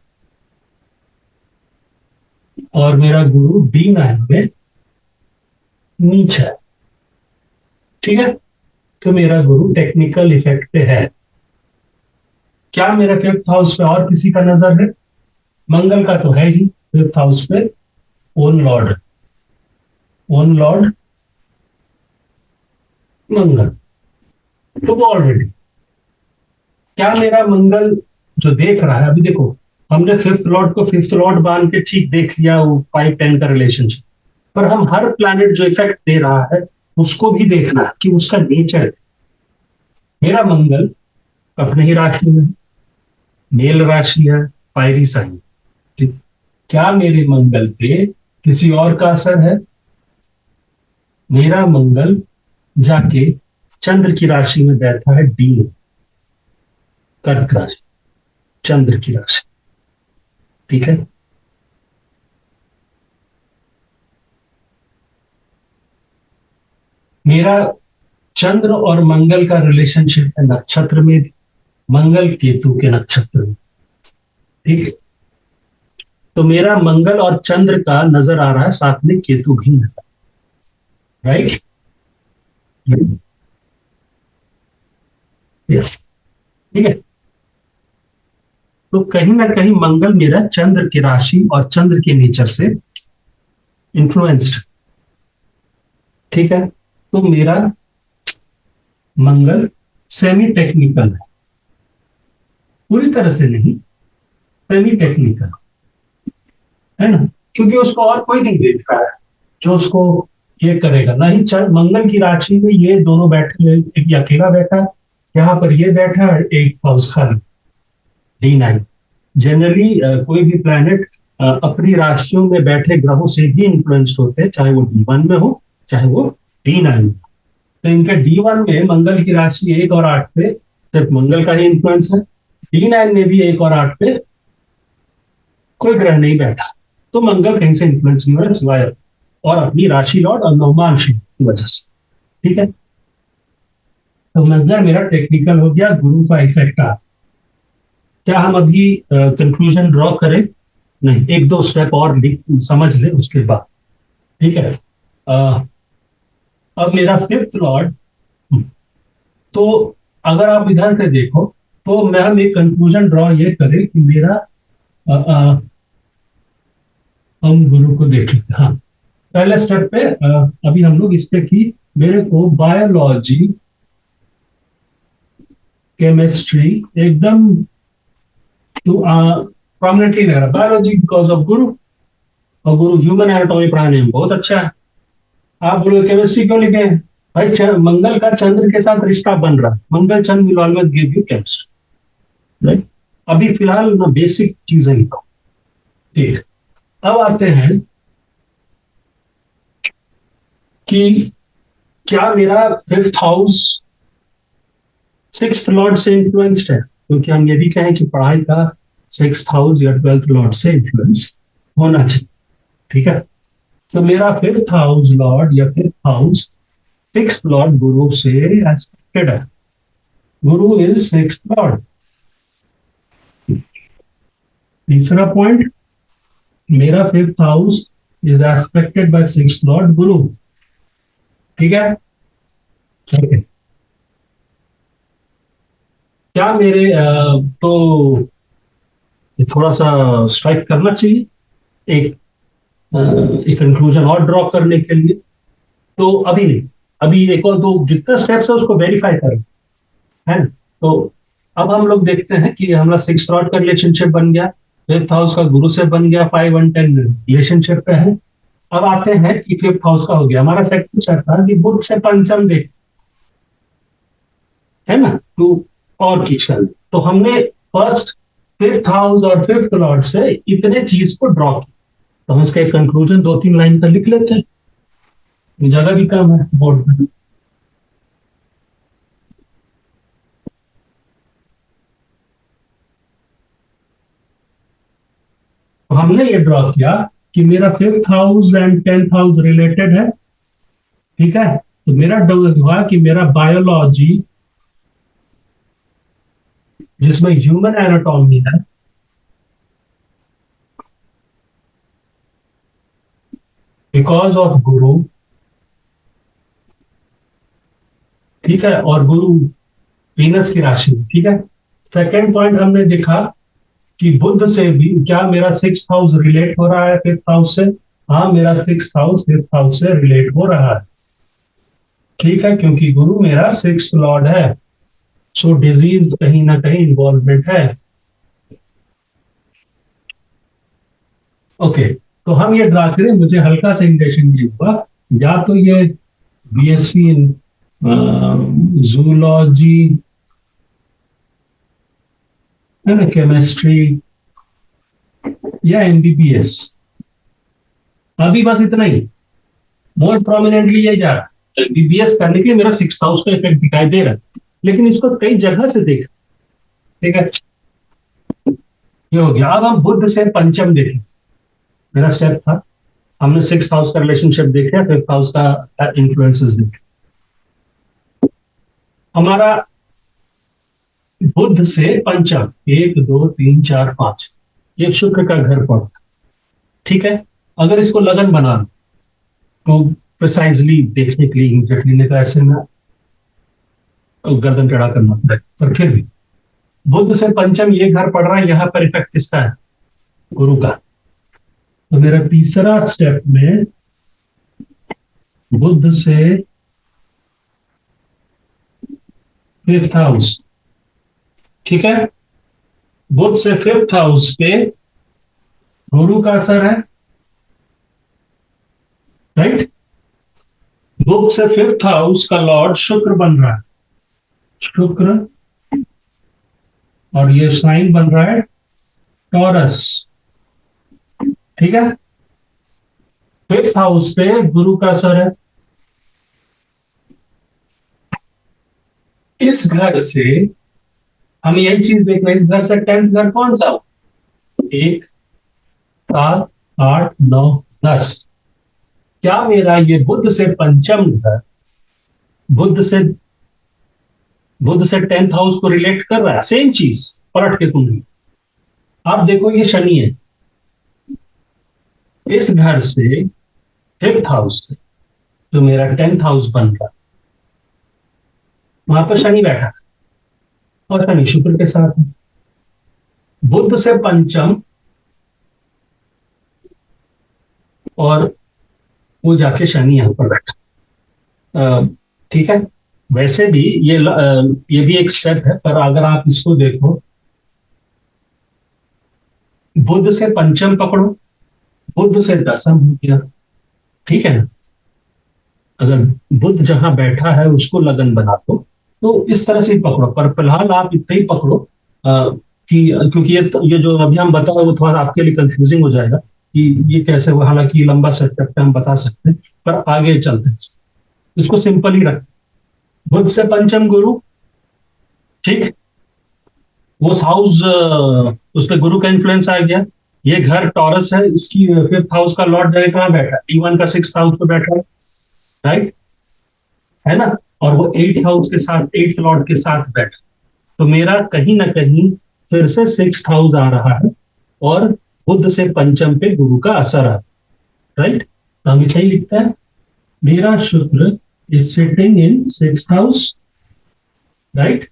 और मेरा गुरु D9 में नीच है। ठीक है, तो मेरा गुरु टेक्निकल इफेक्ट पे है। क्या मेरे फिफ्थ हाउस पे और किसी का नजर है? मंगल का तो है ही फिफ्थ हाउस पे, ओन लॉर्ड मंगल, तो वो ऑलरेडी। क्या मेरा मंगल जो देख रहा है, अभी देखो हमने फिफ्थ लॉर्ड को फिफ्थ लॉर्ड मान के ठीक देख लिया, वो 5-10 का रिलेशनशिप, पर हम हर प्लैनेट जो इफेक्ट दे रहा है उसको भी देखना है कि उसका नेचर। मेरा मंगल अपने ही राशि में, मेल राशि है, फायरी साइन। ठीक, क्या मेरे मंगल पे किसी और का असर है? मेरा मंगल जाके चंद्र की राशि में बैठा है, डी कर्क राशि, चंद्र की राशि। ठीक है, मेरा चंद्र और मंगल का रिलेशनशिप है नक्षत्र में, मंगल केतु के नक्षत्र में। ठीक, तो मेरा मंगल और चंद्र का नजर आ रहा है, साथ में केतु भी है। राइट, ठीक है, तो कहीं ना कहीं मंगल मेरा चंद्र की राशि और चंद्र के नेचर से इन्फ्लुएंस्ड। ठीक है, तो मेरा मंगल सेमी टेक्निकल है, पूरी तरह से नहीं, सेमी टेक्निकल है ना, क्योंकि उसको और कोई नहीं देख रहा है जो उसको ये करेगा। ना ही मंगल की राशि में ये दोनों बैठे, एक ये अकेला बैठा है, यहाँ पर ये बैठा है, एक हाउस खाली, D9। जनरली कोई भी प्लैनेट अपनी राशियों में बैठे ग्रहों से भी इन्फ्लुएंस्ड होते हैं, चाहे वो D1 में हो चाहे वो D9 में। तो इनके D1 में मंगल की राशि 1 और 8 पे सिर्फ मंगल का ही इन्फ्लुएंस है, D9 में भी 1 और 8 पे कोई ग्रह नहीं बैठा, तो मंगल कहीं से इन्फ्लुएंस नहीं हो रहा सिवाय और अपनी राशि लॉर्ड और नवमांश की वजह से। ठीक है, तो मंगल मेरा टेक्निकल हो गया, गुरु का इफेक्ट आ। क्या हम अभी कंक्लूजन ड्रॉ करें? नहीं, एक दो स्टेप और समझ ले उसके बाद। ठीक है, अब मेरा फिफ्थ लॉर्ड, तो अगर आप इधर से देखो तो मैं हम एक कंक्लूजन ड्रॉ ये करें कि मेरा हम गुरु को देख लेते हैं। हाँ, पहले स्टेप पे अभी हम लोग इस पे की, मेरे को बायोलॉजी केमिस्ट्री एकदम तो प्रोमिनेंटली लग रहा, बायोलॉजी बिकॉज ऑफ गुरु, और गुरु ह्यूमन एनाटॉमी पढ़ाने में बहुत अच्छा है। आप बोलोगे केमिस्ट्री क्यों लिखे? भाई मंगल का चंद्र के साथ रिश्ता बन रहा है, Mangal Chandra will always give you chemistry. Right, अभी फिलहाल ना बेसिक चीजें लिखो। ठीक, अब आते हैं कि क्या मेरा फिफ्थ हाउस सिक्स्थ लॉर्ड से इन्फ्लुएंस्ड है, क्योंकि हम ये भी कहें कि पढ़ाई का सिक्स्थ हाउस या 12th लॉर्ड से इन्फ्लुएंस होना चाहिए। ठीक है, तो मेरा फिफ्थ हाउस लॉर्ड या fifth house sixth lord Guru से एस्पेक्टेड है, गुरु इज सिक्स्थ लॉर्ड। तीसरा पॉइंट, मेरा fifth house is aspected by sixth lord Guru. ठीक है, ठीक है, क्या मेरे तो थोड़ा सा स्ट्राइक करना चाहिए एक कंक्लूजन और ड्रॉ करने के लिए, तो अभी नहीं, अभी एक और दो जितना स्टेप्स है उसको वेरीफाई करें, है ना। तो अब हम लोग देखते हैं कि हमारा सिक्स लॉर्ड का रिलेशनशिप बन गया, फिफ्थ हाउस का गुरु से बन गया, 5 और 10 रिलेशनशिप पे है। अब आते हैं कि फिफ्थ हाउस का हो गया, हमारा सेकंड चैप्टर था कि बुध से पंचम देख, है ना, टू और की चल, तो हमने फर्स्ट फिफ्थ हाउस और फिफ्थ लॉर्ड से इतने चीज को ड्रॉ किया, तो हम इसका एक कंक्लूजन 2-3 लाइन का लिख लेते हैं, जगह भी कम है बोर्ड में। तो हमने ये ड्रॉ किया कि मेरा fifth house and tenth house related है, ठीक है, तो मेरा हुआ कि मेरा बायोलॉजी जिसमें ह्यूमन एनाटॉमी है, बिकॉज ऑफ गुरु, ठीक है, और गुरु वीनस की राशि, ठीक है। सेकेंड पॉइंट हमने देखा कि बुध से भी क्या मेरा सिक्स हाउस रिलेट हो रहा है फिफ्थ हाउस से, हाँ मेरा सिक्स हाउस फिफ्थ हाउस से रिलेट हो रहा है, ठीक है, क्योंकि गुरु मेरा सिक्स लॉर्ड है, सो डिजीज कहीं ना कहीं इन्वॉल्वमेंट है। ओके, तो हम ये ड्रा करें, मुझे हल्का सा इंडिकेशन ये हुआ, या तो ये बीएससी इन जूलॉजी, है ना, केमिस्ट्री, या एमबीबीएस, अभी बस इतना ही, मोर प्रोमिनेंटली ये जा रहा है, एमबीबीएस करने के लिए मेरा सिक्स हाउस का इफेक्ट दिखाई दे रहा है, लेकिन इसको कई जगह से देखा, ठीक है, ये हो गया। अब हम बुध से पंचम देखें, मेरा स्टेप था, हमने सिक्स हाउस का रिलेशनशिप देखा, फिफ्थ हाउस का इन्फ्लुएंसेस देखे, हमारा बुध से पंचम 1 2 3 4 5, ये शुक्र का घर पड़ता, ठीक है, अगर इसको लगन बना लो तो प्रिसाइजली देखने के लिए इमीडिएटली नहीं, तो ऐसे में तो गर्दन टेढ़ा करना पड़ेगा, पर फिर भी बुध से पंचम ये घर पड़ रहा है, यहां पर इफेक्ट किसका है, गुरु का, तो मेरा तीसरा स्टेप में बुध से फिफ्थ हाउस, ठीक है, बुध से फिफ्थ हाउस पे गुरु का असर है, राइट, बुध से फिफ्थ हाउस का लॉर्ड शुक्र बन रहा है, शुक्र, और ये साइन बन रहा है टॉरस, ठीक है, फिफ्थ हाउस पे गुरु का असर है, इस घर से हमें यही चीज देखना है, इस घर से टेंथ घर कौन सा हो, 1 7 8 9 10, क्या मेरा ये बुध से पंचम घर बुध से बुध से टेंथ हाउस को रिलेट कर रहा है, सेम चीज पलट के कुंडली, आप देखो ये शनि है, इस घर से फिफ्थ हाउस से जो मेरा टेंथ हाउस बन रहा, वहां पर शनि बैठा और शनि शुक्र के साथ है, बुध से पंचम, और वो जाके शनि यहां पर बैठा, ठीक है, वैसे भी ये भी एक स्टेप है, पर अगर आप इसको देखो, बुध से पंचम पकड़ो, बुध से दसम हो गया, ठीक है ना, अगर बुध जहां बैठा है उसको लगन बना दो, तो इस तरह से ही पकड़ो, पर फिलहाल आप इतना ही पकड़ो कि क्योंकि ये जो अभी हम बता रहे वो थोड़ा आपके लिए कंफ्यूजिंग हो जाएगा कि ये कैसे हुआ, हालांकि लंबा सेटअप पे हम बता सकते हैं, पर आगे चलते हैं, इसको सिंपल ही रख, बुध से पंचम गुरु, ठीक, वो हाउस उस पर गुरु का इन्फ्लुएंस आ गया, ये घर टॉरस है, इसकी फिफ्थ हाउस का लॉर्ड जगह कहाँ बैठा है, D1 का सिक्स हाउस पे बैठा है, राइट, है ना, और वो एट हाउस के साथ, एट लॉर्ड के साथ बैठा, तो मेरा कहीं ना कहीं फिर से सिक्स हाउस आ रहा है, और बुध से पंचम पे गुरु का असर आ, राइट, तो हम क्या लिखते हैं, मेरा शुक्र is sitting in six house, right,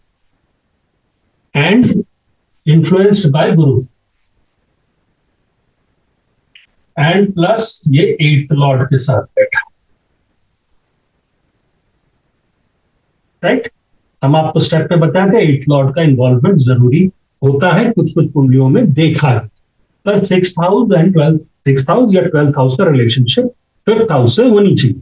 and influenced by Guru, and plus ये एट लॉर्ड के साथ बैठा, राइट, हम आपको स्टेप पे बताए थे एट लॉर्ड का इन्वॉल्वमेंट जरूरी होता है, कुछ कुछ कुंडलियों में देखा है, पर six house and twelfth, six house या ट्वेल्थ हाउस का रिलेशनशिप फिफ्थ हाउस से होनी चाहिए।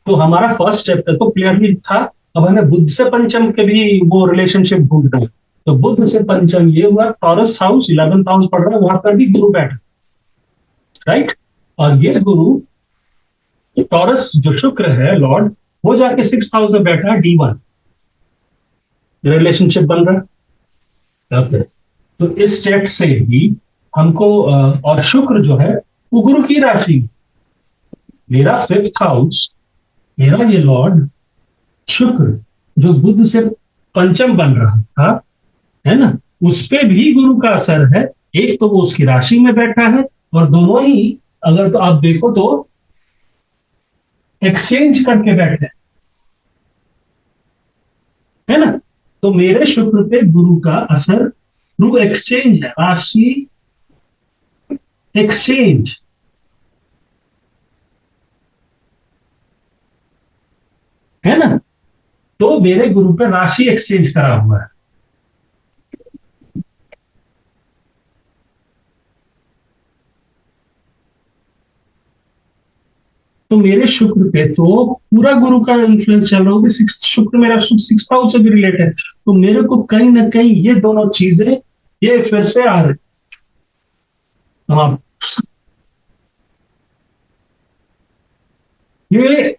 तो हमारा फर्स्ट स्टेप तो क्लियरली था। अब हमें बुध से पंचम के भी वो रिलेशनशिप ढूंढना है। तो बुध से पंचम ये हुआ, टॉरस हाउस 11th हाउस पढ़ रहा है, वहां पर भी गुरु बैठा, राइट। और ये गुरु टॉरस जो शुक्र है लॉर्ड, वो जाके 6th हाउस में बैठा है, D1 रिलेशनशिप बन रहा है। ओके, तो इस स्टेट से भी हमको और शुक्र जो है वो गुरु की राशि, मेरा 5th हाउस, मेरा ये लॉर्ड शुक्र जो बुध से पंचम बन रहा था, है ना, उस पे भी गुरु का असर है। एक तो वो उसकी राशि में बैठा है, और दोनों ही अगर तो आप देखो तो एक्सचेंज करके बैठे हैं, है ना। तो मेरे शुक्र पे गुरु का असर थ्रू एक्सचेंज है, राशि एक्सचेंज, है ना। तो मेरे गुरु पे राशि एक्सचेंज करा हुआ है। तो मेरे शुक्र पे तो पूरा गुरु का इन्फ्लुएंस चल रहा होगा। सिक्स शुक्र, मेरा शुक्र 6th हाउस से भी रिलेटेड है, तो मेरे को कहीं ना कहीं ये दोनों चीजें ये फिर से आ रही। हाँ, ये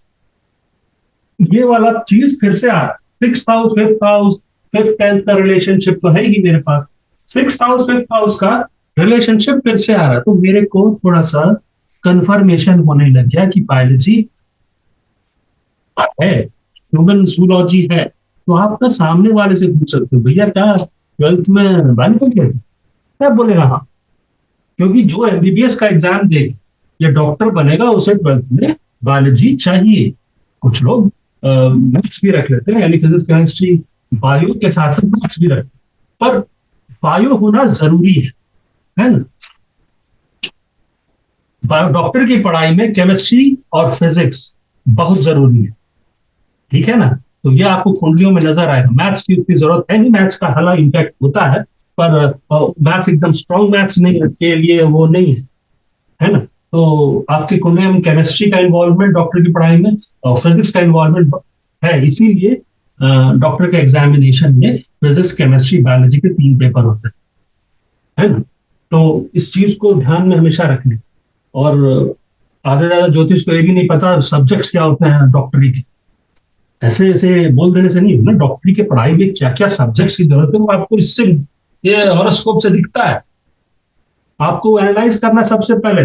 ये वाला चीज फिर से आ रहा है। 6th house 5th house, 5th 10th का रिलेशनशिप तो है ही मेरे पास। 6th हाउस 5th हाउस का रिलेशनशिप फिर से आ रहा है, तो मेरे को थोड़ा सा कंफर्मेशन होने लग गया कि बायोलॉजी है, ह्यूमन जूलॉजी है। तो आप ना सामने वाले से पूछ सकते हो, भैया क्या 12th में बायोलॉजी किया था? क्या बोलेगा? हाँ, क्योंकि जो MBBS का एग्जाम दे या डॉक्टर बनेगा उसे 12th में बायोलॉजी चाहिए। कुछ लोग मैथ्स भी रख लेते हैं, यानी फिजिक्स केमिस्ट्री बायो के साथ साथ मैथ्स भी रखते हैं, पर बायो होना जरूरी है ना। डॉक्टर की पढ़ाई में केमिस्ट्री और फिजिक्स बहुत जरूरी है, ठीक है ना। तो ये आपको कुंडलियों में नजर आएगा। मैथ्स की उतनी जरूरत है नहीं, मैथ्स का हला इम्पैक्ट होता है, पर मैथ्स एकदम स्ट्रॉन्ग मैथ्स नहीं के लिए वो नहीं है ना। तो आपकी कुंडलियों में केमिस्ट्री का इन्वॉल्वमेंट डॉक्टर की पढ़ाई में और फिजिक्स का इन्वॉल्वमेंट है, इसीलिए डॉक्टर के एग्जामिनेशन में फिजिक्स केमिस्ट्री बायोलॉजी के 3 पेपर होते हैं, है ना। तो इस चीज को ध्यान में हमेशा रखने। और आधे ज्यादा ज्योतिष को ये भी नहीं पता सब्जेक्ट्स क्या होते हैं डॉक्टरी के। ऐसे ऐसे बोल देने से नहीं होना। डॉक्टरी के पढ़ाई में क्या क्या सब्जेक्ट्स की जरूरत है वो आपको इससे, ये हॉरोस्कोप से दिखता है। आपको एनालाइज करना सबसे पहले,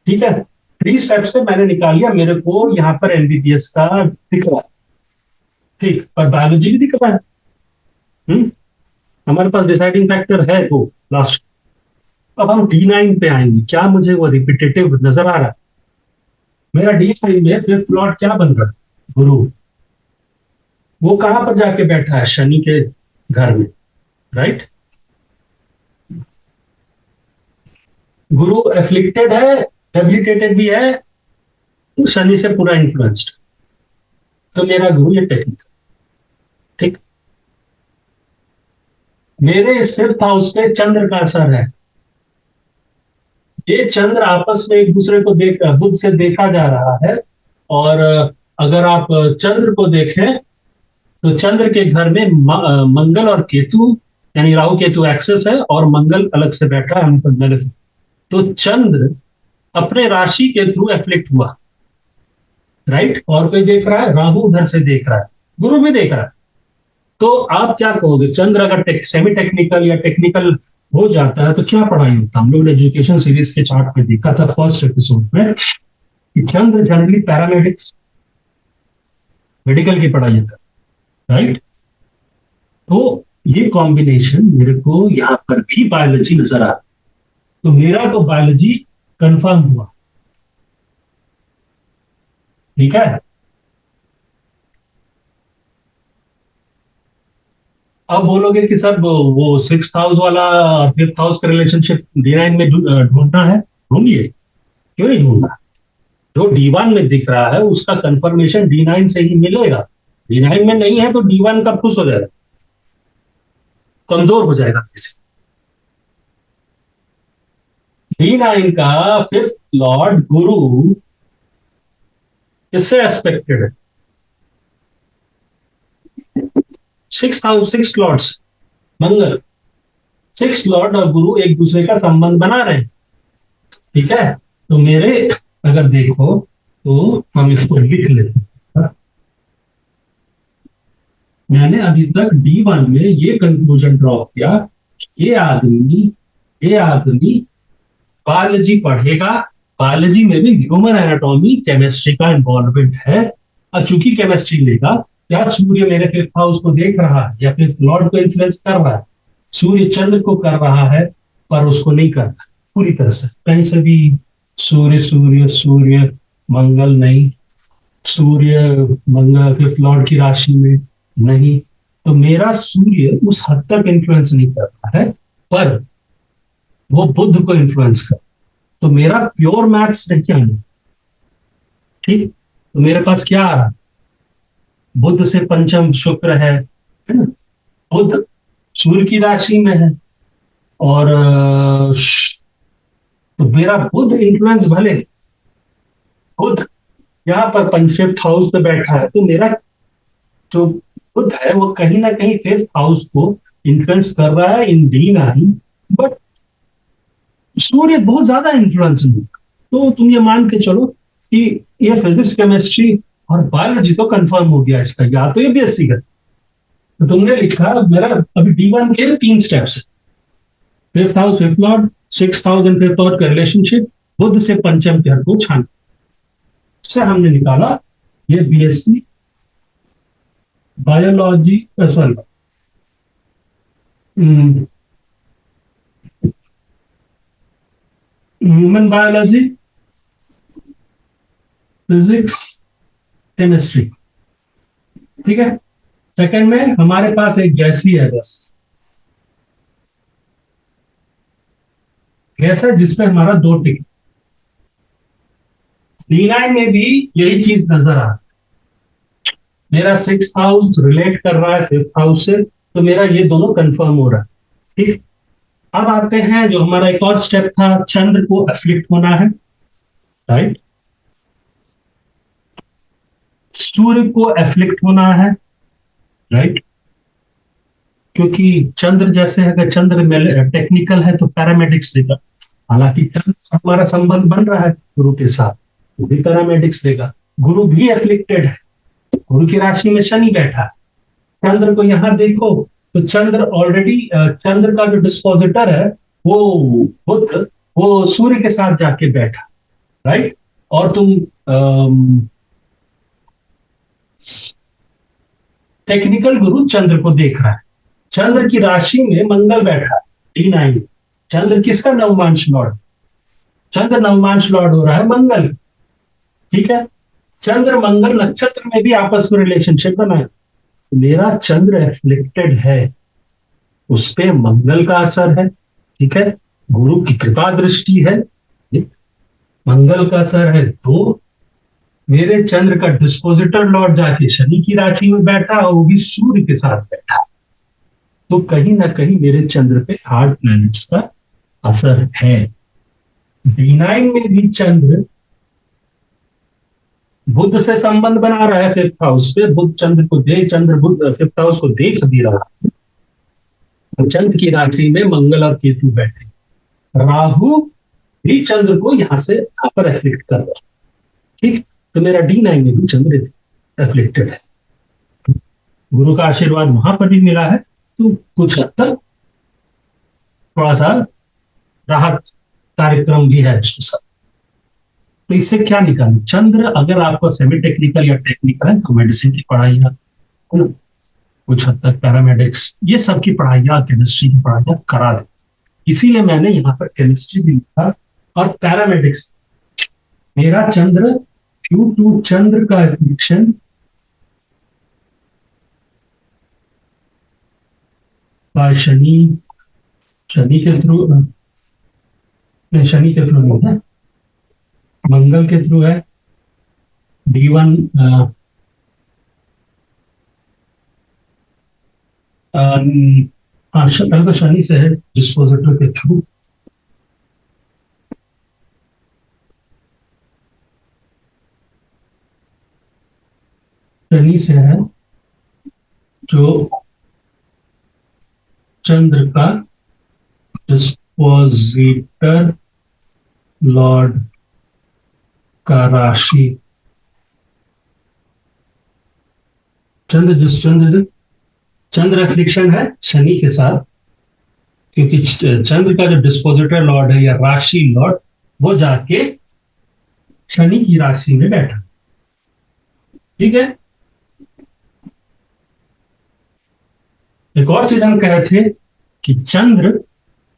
ठीक है। 3 स्टेप से मैंने निकाल लिया, मेरे को यहाँ पर MBBS का दिख रहा है, ठीक, और बायोलॉजी भी दिख रहा है। हम्म, हमारे पास डिसाइडिंग फैक्टर है तो लास्ट। अब हम D9 पे आएंगे, क्या मुझे वो रिपीटेटिव नजर आ रहा है? मेरा D9 में 5th लॉर्ड क्या बन रहा है? गुरु। वो कहां पर जाके बैठा है? शनि के घर में, राइट। गुरु एफ्लिक्टेड है, डेबिलिटेटेड भी है, शनि से पूरा इन्फ्लुएंस्ड। तो मेरा गुरु ये टेक्निकल, ठीक। मेरे इस 5th हाउस पे चंद्र का असर है। ये चंद्र आपस में एक दूसरे को देख, बुध से देखा जा रहा है। और अगर आप चंद्र को देखें तो चंद्र के घर में मंगल और केतु, यानी राहु केतु एक्सेस है, और मंगल अलग से बैठा है, मतलब मेलेफिक। तो चंद्र अपने राशि के थ्रू एफ्लिक्ट हुआ, राइट। और कोई देख रहा है, राहु उधर से देख रहा है, गुरु भी देख रहा है। तो आप क्या कहोगे, चंद्र अगर सेमी टेक्निकल या टेक्निकल हो जाता है तो क्या पढ़ाई होता है? हम लोग ने एजुकेशन सीरीज के चार्ट पे देखा था फर्स्ट एपिसोड में कि चंद्र जनरली पैरामेडिक्स, मेडिकल की पढ़ाई होता है, राइट। तो ये कॉम्बिनेशन मेरे को यहाँ पर भी बायोलॉजी नजर आ रहा है। तो मेरा तो बायोलॉजी कंफर्म हुआ, ठीक है। अब बोलोगे कि सर वो 6th हाउस वाला और 5th हाउस का रिलेशनशिप D9 में ढूंढना है, ढूंढिए, क्यों नहीं ढूंढना? जो D1 में दिख रहा है उसका कंफर्मेशन D9 से ही मिलेगा। D9 में नहीं है तो D1 का फुस हो जाएगा, कमजोर हो जाएगा किसी। D9 का फिफ्थ लॉर्ड गुरु किससे एस्पेक्टेड है? सिक्स लॉर्ड्स मंगल, सिक्स लॉर्ड और गुरु एक दूसरे का संबंध बना रहे हैं। ठीक है, तो मेरे अगर देखो तो हम इसको लिख लेते हैं। मैंने अभी तक D1 में ये कंक्लूजन ड्रॉ किया, ये आदमी बायोलॉजी पढ़ेगा, बायोलॉजी में भी ह्यूमन एनाटॉमी केमिस्ट्री का इन्वॉल्वमेंट है, और चूंकि केमिस्ट्री लेगा, क्या सूर्य मेरे फिफ्थ हाउस को देख रहा है या फिफ्थ लॉर्ड को इन्फ्लुएंस कर रहा है? सूर्य चंद्र को कर रहा है, पर उसको नहीं कर रहा पूरी तरह से, कहीं से भी सूर्य सूर्य सूर्य मंगल नहीं, सूर्य मंगल फिफ्थ लॉर्ड की राशि में नहीं, तो मेरा सूर्य उस हद तक इन्फ्लुएंस नहीं कर रहा है, पर वो बुध को इन्फ्लुएंस कर, तो मेरा प्योर मैथ्स नहीं आना। ठीक, तो मेरे पास क्या आ रहा? बुध से पंचम शुक्र है ना, बुध सूर्य की राशि में है, और तो मेरा बुध इन्फ्लुएंस भले, बुध यहाँ पर फिफ्थ हाउस पे बैठा है, तो मेरा जो बुध है वो कहीं ना कहीं फिफ्थ हाउस को इन्फ्लुएंस कर रहा है इन D9, बट सूर्य बहुत ज्यादा इन्फ्लुएंस नहीं। तो तुम ये मान के चलो कि ये फिजिक्स केमिस्ट्री और बायोलॉजी तो कंफर्म हो गया इसका, या तो ये BSc का। तो तुमने लिखा मेरा अभी D1 के 3 steps, fifth house fifth Lord, six house and fifth Lord का रिलेशनशिप, बुध से पंचम घर को छान, उससे हमने निकाला ये BSc biology, sorry human biology, physics, chemistry. ठीक है, सेकंड में हमारे पास एक गैसी है, बस गैस है जिसमें हमारा 2 टिक। D9 में भी यही चीज नजर आ, मेरा सिक्स हाउस रिलेट कर रहा है फिफ्थ हाउस से, तो मेरा ये दोनों कंफर्म हो रहा है। ठीक, अब आते हैं जो हमारा एक और स्टेप था, चंद्र को अफ्लिक्ट होना है, राइट, सूर्य को अफ्लिक्ट होना है, राइट, क्योंकि चंद्र जैसे अगर चंद्र टेक्निकल है तो पैरामेडिक्स देगा, हालांकि चंद्र हमारा संबंध बन रहा है गुरु के साथ, वो भी पैरामेडिक्स देगा। गुरु भी अफ्लिक्टेड है, गुरु की राशि में शनि बैठा है, चंद्र को यहां देखो तो चंद्र ऑलरेडी, चंद्र का जो डिस्पोजिटर है वो बुध, वो सूर्य के साथ जाके बैठा, राइट, और तुम टेक्निकल गुरु चंद्र को देख रहा है, चंद्र की राशि में मंगल बैठा है D9, चंद्र किसका नवमांश लॉर्ड? चंद्र नवमांश लॉर्ड हो रहा है मंगल। ठीक है, चंद्र मंगल नक्षत्र में भी आपस में रिलेशनशिप बनाए, मेरा चंद्र एफ्लिक्टेड है, उस पे मंगल का असर है। ठीक है, गुरु की कृपा दृष्टि है, मंगल का असर है, तो मेरे चंद्र का डिस्पोजिटर लॉर्ड जाके शनि की राशि में बैठा और वो भी सूर्य के साथ बैठा, तो कहीं ना कहीं मेरे चंद्र पे हार्ड प्लैनेट्स का असर है। D9 में भी चंद्र बुध से संबंध बना रहा है फिफ्थ हाउस पे, बुध चंद्र को देख, चंद्र बुध फिफ्थ हाउस को देख भी रहा है, तो चंद्र की राशि में मंगल और केतु बैठे, राहु भी चंद्र को यहां से यहां पर एफ्लिक्ट कर रहा है। ठीक, तो मेरा D9 में भी चंद्र एफ्लिक्टेड है, गुरु का आशीर्वाद वहां पर भी मिला है, तो कुछ हद तक थोड़ा सा राहत कार्यक्रम भी है इसके साथ। तो इससे क्या निकालें? चंद्र अगर आपको सेमी टेक्निकल या टेक्निकल है तो मेडिसिन की पढ़ाइयाँ, कुछ हद तक पैरामेडिक्स, ये सब की पढ़ाइयाँ, केमिस्ट्री की पढ़ाइयाँ करा दे, इसीलिए मैंने यहाँ पर केमिस्ट्री भी लिखा और पैरामेडिक्स। मेरा चंद्र Q2 चंद्र का एफ्लिक्शन शनि, शनि के थ्रू, शनि के थ्रू नहीं है, मंगल के थ्रू है। D1 हाँ, पहले तो शनि से है डिस्पोजिटर के थ्रू, शनि से है, जो चंद्र का डिस्पोजिटर लॉर्ड का राशि। चंद्र एफ्लिक्शन है शनि के साथ, क्योंकि चंद्र का जो डिस्पोजिटर लॉर्ड है या राशि लॉर्ड, वो जाके शनि की राशि में बैठा। ठीक है। एक और चीज हम कहे थे कि चंद्र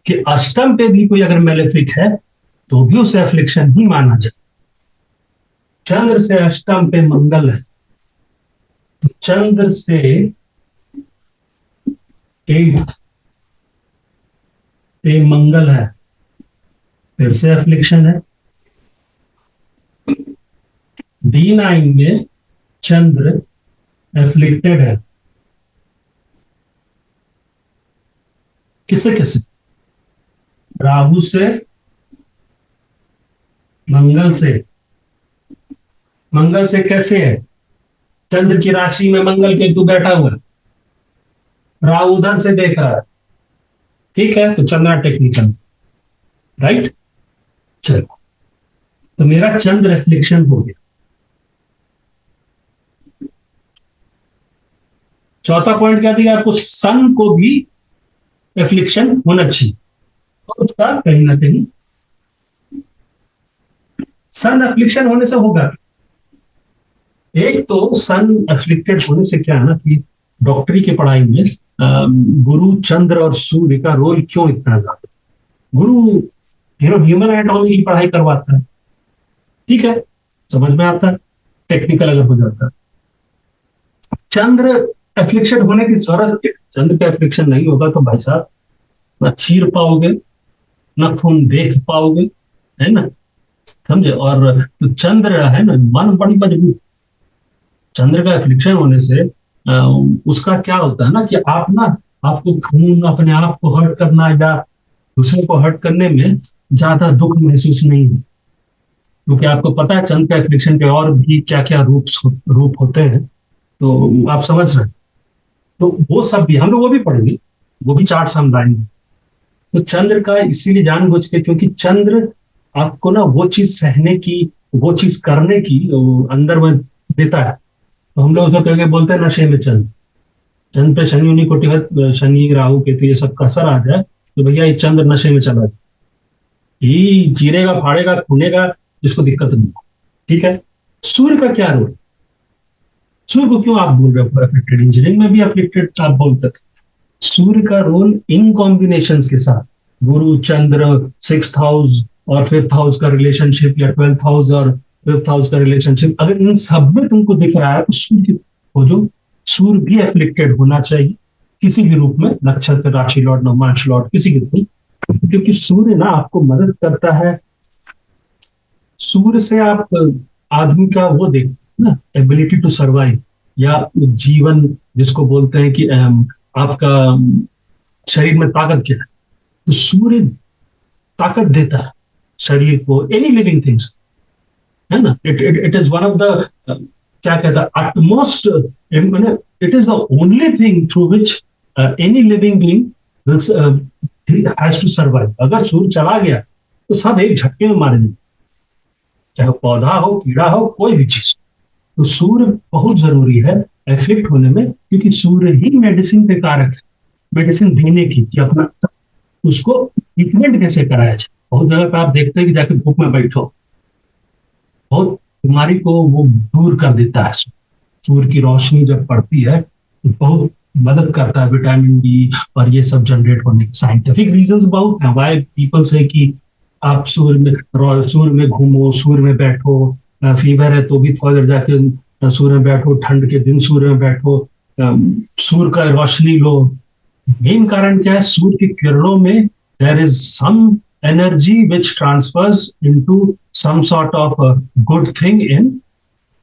के अष्टम पे भी कोई अगर मेलेफिक है तो भी उसे एफ्लिक्शन ही माना जाए। चंद्र से अष्टम पे मंगल है, तो चंद्र से 8th पे मंगल है, फिर से एफ्लिक्शन है। D9 में चंद्र एफ्लिक्टेड है। किसे किसे? राहु से, मंगल से। मंगल से कैसे है? चंद्र की राशि में मंगल केतु बैठा हुआ है, राहु उधर से देख रहा है। ठीक है, तो चंद्रा टेक्निकल, राइट। चलो, तो मेरा चंद्र एफ्लिक्शन हो गया। चौथा पॉइंट क्या दिया आपको? सन को भी एफ्लिक्शन होना चाहिए, और उसका कहीं ना कहीं सन एफ्लिक्शन होने से होगा। एक तो सन एफ्लिक्टेड होने से क्या है ना कि डॉक्टरी की पढ़ाई में गुरु, चंद्र और सूर्य का रोल क्यों इतना ज्यादा? गुरु ह्यूमन एनाटॉमी की पढ़ाई करवाता है, ठीक है, समझ में आता है, टेक्निकल अगर हो जाता है। चंद्र एफ्लिक्शन होने की जरूरत है। चंद्र का एफ्लिक्शन नहीं होगा तो भाई साहब ना चीर पाओगे, ना खून देख पाओगे, है ना, समझे। और तो चंद्र है ना, मन बड़ी मजबूत। चंद्र का एफ्लिक्शन होने से उसका क्या होता है ना कि आप ना, आपको खून अपने आप को हर्ट करना या दूसरे को हर्ट करने में ज्यादा दुख महसूस नहीं है, क्योंकि आपको पता है चंद्र का एफ्लिक्शन के और भी क्या क्या रूप होते हैं, तो आप समझ रहे हैं। तो वो सब भी हम लोग वो भी पढ़ेंगे, वो भी चार्ट हम लाएंगे। तो चंद्र का इसीलिए जानबूझ के, क्योंकि चंद्र आपको ना वो चीज सहने की, वो चीज करने की अंदर में देता है। तो हम लोग तो कह बोलते हैं नशे में चंद्र। चंद्र पे शनि उन्हीं कोटि, शनि राहु केतु ये सब का असर आ जाए तो भैया ये चंद्र नशे में चला जाए, ही चीरेगा, फाड़ेगा, खूनेगा, जिसको दिक्कत नहीं। ठीक है। सूर्य का क्या रोल? सूर्य को क्यों आप बोल रहे हो अफेक्टेड? इंजीनियरिंग में भी अफेक्टेड आप बोलते थे। सूर्य का रोल इन कॉम्बिनेशन के साथ, गुरु, चंद्र, 6th हाउस और 5th हाउस का रिलेशनशिप, या 12th हाउस और 5th हाउस का रिलेशनशिप, अगर इन सब में तुमको दिख रहा है तो सूर्य हो, जो सूर्य भी एफ्लिक्टेड होना चाहिए किसी भी रूप में, नक्षत्र, राशि लॉर्ड, नवमांश लॉर्ड, किसी के भी, क्योंकि सूर्य ना आपको मदद करता है। सूर्य से आप आदमी का वो देखते हैं ना, एबिलिटी टू सर्वाइव, या जीवन जिसको बोलते हैं कि आपका शरीर में ताकत क्या है, तो सूर्य ताकत देता है शरीर को, एनी लिविंग थिंग्स, है ना। It is one of the, क्या कहता है, utmost, it is the only thing through which any living being has to survive. अगर सूर्य चला गया तो सब एक झटके में मारे जाएंगे, चाहे पौधा हो, कीड़ा हो, कोई भी चीज। तो सूर्य बहुत जरूरी है एफेक्ट होने में, क्योंकि सूर्य ही मेडिसिन के कारक है, मेडिसिन देने की, कि अपना उसको ट्रीटमेंट कैसे कराया जाए। बहुत जगह पे आप देखते हैं कि जाके धूप में बैठो, बहुत बीमारी को वो दूर कर देता है। सूर्य की रोशनी जब पड़ती है तो बहुत मदद करता है, विटामिन डी और ये सब जनरेट होने के साइंटिफिक रीजंस बहुत हैं व्हाई पीपल से कि आप सूर्य में घूमो, सूर्य में बैठो, फीवर है तो भी थोड़ा देर जाके सूर्य में बैठो, ठंड के दिन सूर्य में बैठो, सूर्य का रोशनी लो। मेन कारण क्या है? सूर्य की किरणों में there is some energy which transfers into some sort of a good thing in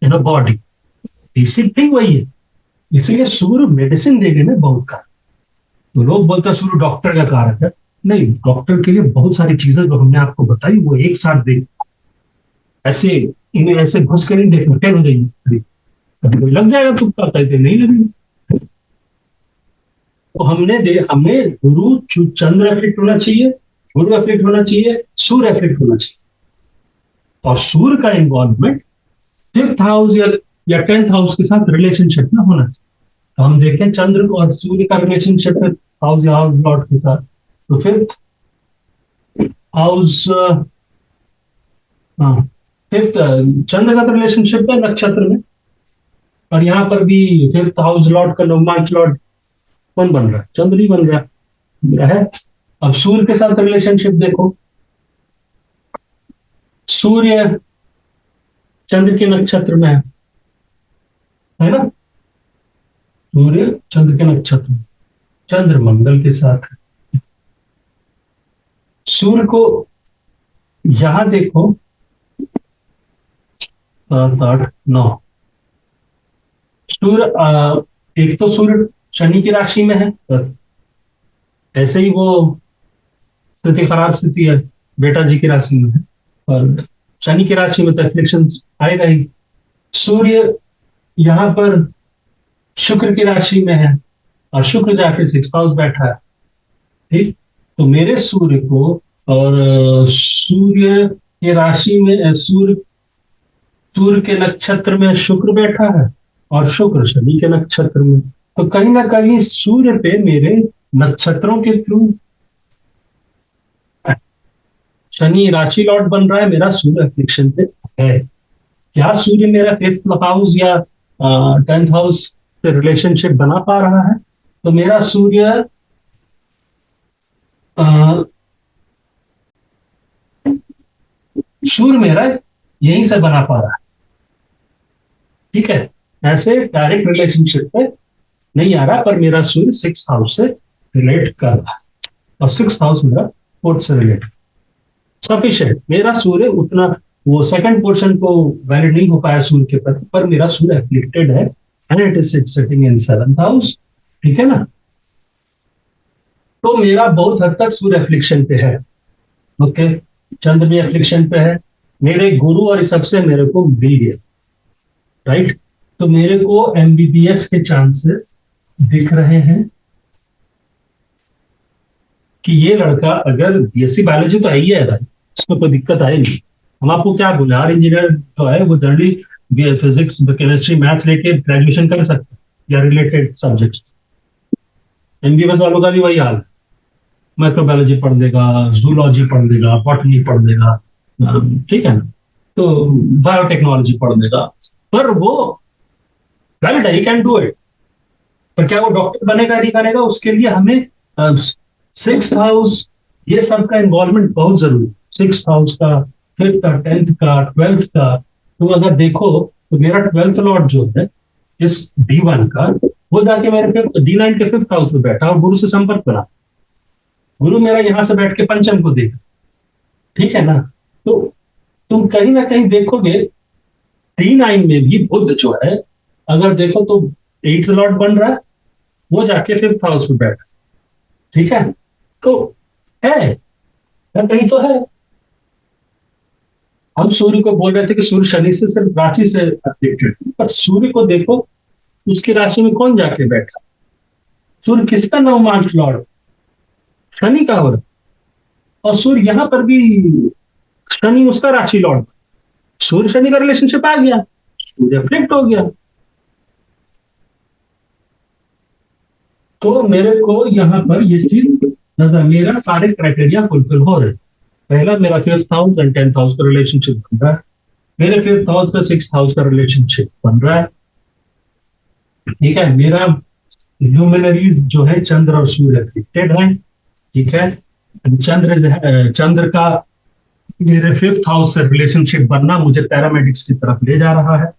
a body. Basic thing वही है। इसीलिए सूर्य मेडिसिन देने में बहुत कारक। तो लोग बोलते हैं सूर्य डॉक्टर का कारक है। नहीं, डॉक्टर के लिए बहुत सारी चीजें जो हमने आपको बताई वो एक साथ देख, ऐसे इन्हें ऐसे घुस के नहीं देखना, टेन हो जाएगी। कभी कोई लग जाएगा तुक्का, कहते नहीं लगेगा। तो हमने गुरु चंद्र एफिक्ट होना चाहिए, गुरु एफिक्ट होना चाहिए, सूर्य एफिक्ट होना चाहिए, और सूर्य का इन्वॉल्वमेंट 5th हाउस या 10th हाउस के साथ रिलेशनशिप में होना चाहिए। तो हम देखें चंद्र और सूर्य का रिलेशनशिप है हाउस या हाउस लॉर्ड के साथ, तो 5th हाउस, हाँ 5th चंद्र का तो रिलेशनशिप है नक्षत्र में, और यहाँ पर भी 5th हाउस लॉर्ड का नवमांश लॉर्ड कौन बन रहा है? चंद्र ही बन रहा है। अब सूर्य के साथ रिलेशनशिप देखो, सूर्य चंद्र के नक्षत्र में है ना, सूर्य चंद्र के नक्षत्र में, चंद्र मंगल के साथ है। सूर्य को यहां देखो 7, 8, 9, सूर्य एक तो सूर्य शनि की राशि में है, ऐसे ही वो स्थिति खराब स्थिति है, बेटा जी की राशि में है, और शनि की राशि में तो एफ्लिक्शन आएगा ही। सूर्य यहां पर शुक्र की राशि में है, और शुक्र जाके 6th हाउस बैठा है, ठीक। तो मेरे सूर्य को, और सूर्य के राशि में सूर्य के नक्षत्र में शुक्र बैठा है, और शुक्र शनि के नक्षत्र में, तो कहीं ना कहीं सूर्य पे मेरे नक्षत्रों के थ्रू शनि राशि लॉर्ड बन रहा है, मेरा सूर्य एफ्लिक्शन पे है। क्या सूर्य मेरा 5th हाउस या 10th हाउस से रिलेशनशिप बना पा रहा है? तो मेरा सूर्य सूर्य मेरा यहीं से बना पा रहा है, ठीक है। ऐसे डायरेक्ट रिलेशनशिप पे नहीं आ रहा, पर मेरा सूर्य 6th हाउस से रिलेट कर रहा है, और 6th हाउस मेरा 4th से रिलेट सफिशिएंट। मेरा सूर्य उतना, वो सेकंड पोर्शन को वैलिड नहीं हो पाया सूर्य के प्रति, पर मेरा सूर्य एफ्लिक्टेड है, and it is sitting in 7th house, ठीक है ना। तो मेरा बहुत हद तक सूर्य एफ्लिक्शन पे है, ओके। चंद्र भी एफ्लिक्शन पे है, मेरे गुरु और इस सबसे मेरे को मिल गया, राइट। तो मेरे को एमबीबीएस के चांसेस दिख रहे हैं कि ये लड़का, अगर बीएससी बायोलॉजी तो आई है भाई, इसमें कोई दिक्कत आई नहीं। हम आपको क्या बोले, हर इंजीनियर जो है वो जनरली फिजिक्स केमिस्ट्री मैथ्स लेके ग्रेजुएशन कर सकते हैं, या रिलेटेड सब्जेक्ट्स। एमबीबीएस वालों का भी वही हाल है, माइक्रोबायोलॉजी पढ़ देगा, जूलॉजी पढ़ देगा, बॉटनी पढ़ देगा, ठीक है ना, तो बायोटेक्नोलॉजी पढ़ देगा, पर वो वैलिड है, ही कैन डू इट। पर क्या वो डॉक्टर बनेगा नहीं बनेगा, उसके लिए हमें 6th हाउस, ये सब का इन्वॉल्वमेंट बहुत जरूरी। 6th हाउस का, 5th का, 10th का, 12th का। तो अगर देखो तो मेरा 12th लॉर्ड जो है इस D1 का, वो जाके मेरे D9 के 5th हाउस में बैठा और गुरु से संपर्क करा। गुरु मेरा यहां से बैठ के पंचम को देखा, ठीक है ना। तो तुम कहीं ना कहीं देखोगे D9 में भी बुध जो है, अगर देखो तो 8th लॉर्ड बन रहा है, वो जाके 5th हाउस में बैठा, ठीक है। तो है कहीं तो है। हम सूर्य को बोल रहे थे कि सूर्य शनि से सिर्फ राशि से अफेक्टेड, पर सूर्य को देखो उसकी राशि में कौन जाके बैठा, सूर्य किसका नवमांश लॉर्ड, शनि का हो रहा, और सूर्य यहां पर भी शनि उसका राशि लॉर्ड, सूर्य शनि का रिलेशनशिप आ गया, सूर्य अफेक्ट हो गया। तो मेरे को यहाँ पर ये चीज नजर, मेरा सारे क्राइटेरिया फुलफिल हो रहे। पहला, मेरा 5th house and 10th house का रिलेशनशिप बन रहा है, मेरे 5th हाउस पे 6th हाउस का रिलेशनशिप बन रहा है, ठीक है। मेरा ल्यूमिनरी जो है चंद्र और सूर्य अफेक्टेड है, ठीक है। चंद्र का मेरे 5th हाउस से रिलेशनशिप बनना मुझे पैरामेडिक्स की तरफ ले जा रहा है।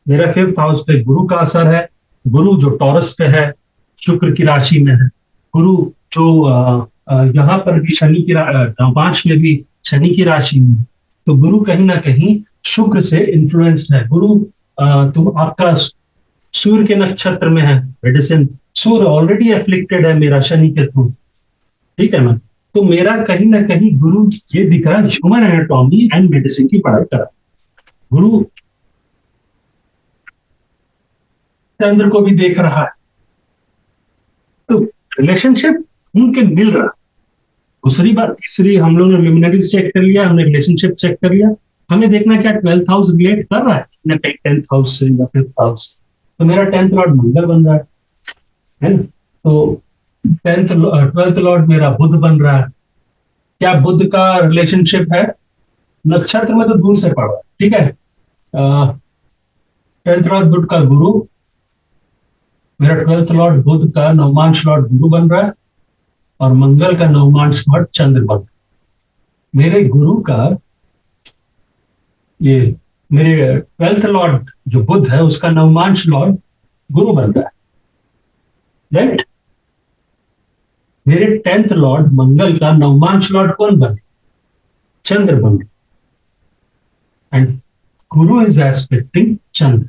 मेरा 5th हाउस पे गुरु का असर है, गुरु जो टॉरस पे है, शुक्र की राशि में है, गुरु जो यहाँ पर भी शनि की नवमांश में भी शनि की राशि में, तो गुरु कहीं ना कहीं शुक्र से इन्फ्लुएंस्ड है। गुरु तो आपका सूर्य के नक्षत्र में है, मेडिसिन, सूर्य ऑलरेडी एफ्लिक्टेड है मेरा शनि के थ्रू, ठीक है ना। तो मेरा कहीं ना कहीं गुरु ये दिख रहा है, ह्यूमन एनाटॉमी एंड मेडिसिन की पढ़ाई करा गुरु। चंद्र को भी देख रहा है, तो रिलेशनशिप उनके मिल रहा। दूसरी बात, तीसरी, हम लोग ने लुमिनरी चेक कर लिया, हमने रिलेशनशिप चेक कर लिया, हमें देखना क्या 12th हाउस रिलेट कर रहा है 10th हाउस से या 5th हाउस। तो मेरा 10th लॉर्ड मंगल बन रहा है ना, तो 12th लॉर्ड मेरा बुध बन रहा है। क्या बुध का रिलेशनशिप है? नक्षत्र में तो दूर से पड़ रहा है, ठीक है। 10th लॉर्ड बुध का गुरु, मेरा 12th लॉर्ड बुध का नवमांश लॉर्ड गुरु बन रहा है, और मंगल का नवमांश लॉर्ड चंद्र बन रहा है। मेरे गुरु का ये, मेरे 12th लॉर्ड जो बुध है उसका नवमांश लॉर्ड गुरु बन रहा है, राइट। मेरे 10th लॉर्ड मंगल का नवमांश लॉर्ड कौन बने? चंद्र बन रहा है, एंड गुरु इज एस्पेक्टिंग चंद्र।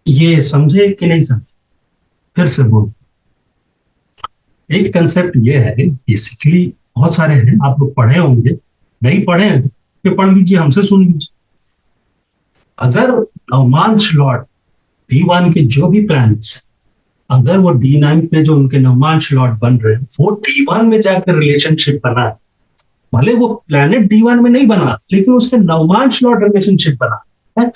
ये समझे कि नहीं समझे? फिर से बोल। एक कंसेप्ट ये है, बेसिकली बहुत सारे हैं, आप लोग पढ़े होंगे, नहीं पढ़े हैं तो पढ़ लीजिए, हमसे सुन लीजिए। अगर नवमांश लॉर्ड D1 के जो भी प्लैनेट्स, अगर वो D9 पे जो उनके नवमांश लॉर्ड बन रहे हैं वो D1 में जाकर रिलेशनशिप बना, भले वो प्लैनेट D1 में नहीं बना लेकिन उसके नवमांश लॉर्ड रिलेशनशिप बना है,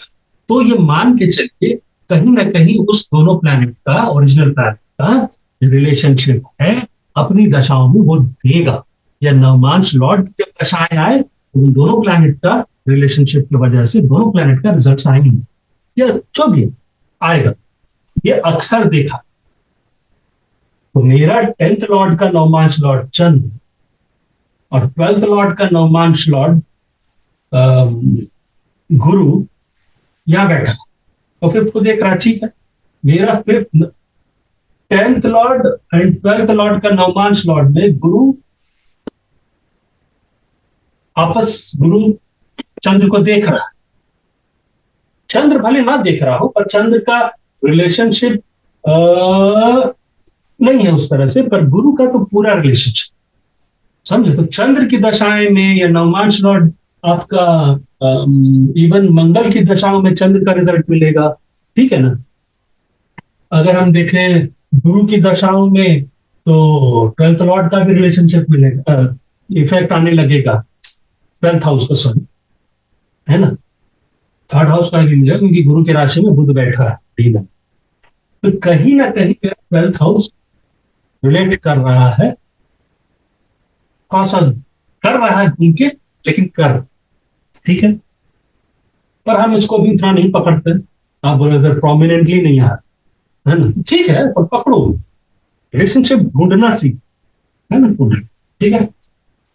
तो ये मान के चलिए कहीं ना कहीं उस दोनों प्लैनेट का, ओरिजिनल प्लैनेट का रिलेशनशिप है, अपनी दशाओं में वो देगा। या नवमांश लॉर्ड की जब दशाएं आए तो उन दोनों प्लैनेट का रिलेशनशिप की वजह से दोनों प्लैनेट का रिजल्ट आएंगे, या जो भी आएगा, ये अक्सर देखा। तो मेरा 10th लॉर्ड का नवमांश लॉर्ड चंद्र और 12th लॉर्ड का नवमांश लॉर्ड गुरु यहां बैठा, और 5th को देख रहा, ठीक है। मेरा 10th Lord and 12th Lord का नवमांश लॉर्ड में गुरु गुरु चंद्र को देख रहा है। चंद्र भले ना देख रहा हो, पर चंद्र का रिलेशनशिप नहीं है उस तरह से, पर गुरु का तो पूरा रिलेशनशिप, समझे। तो चंद्र की दशाएं में या नवमांश लॉर्ड आपका, इवन मंगल की दशाओं में चंद्र का रिजल्ट मिलेगा, ठीक है ना। अगर हम देखें गुरु की दशाओं में तो 12th लॉर्ड का भी रिलेशनशिप मिलेगा, इफेक्ट आने लगेगा 12th हाउस का, सॉरी, है ना। 3rd हाउस का भी मिलेगा क्योंकि गुरु के राशि में बुध बैठा है D9। तो कहीं ना कहीं 12th हाउस रिलेट कर रहा है, कौन कर रहा है घूम के, लेकिन कर, ठीक है। पर हम इसको भी इतना नहीं पकड़ते, आप बोले अगर प्रोमिनेंटली नहीं आ रहा है ना, ठीक है, पर पकड़ो, रिलेशनशिप ढूंढना सीख, है ना, ठीक है।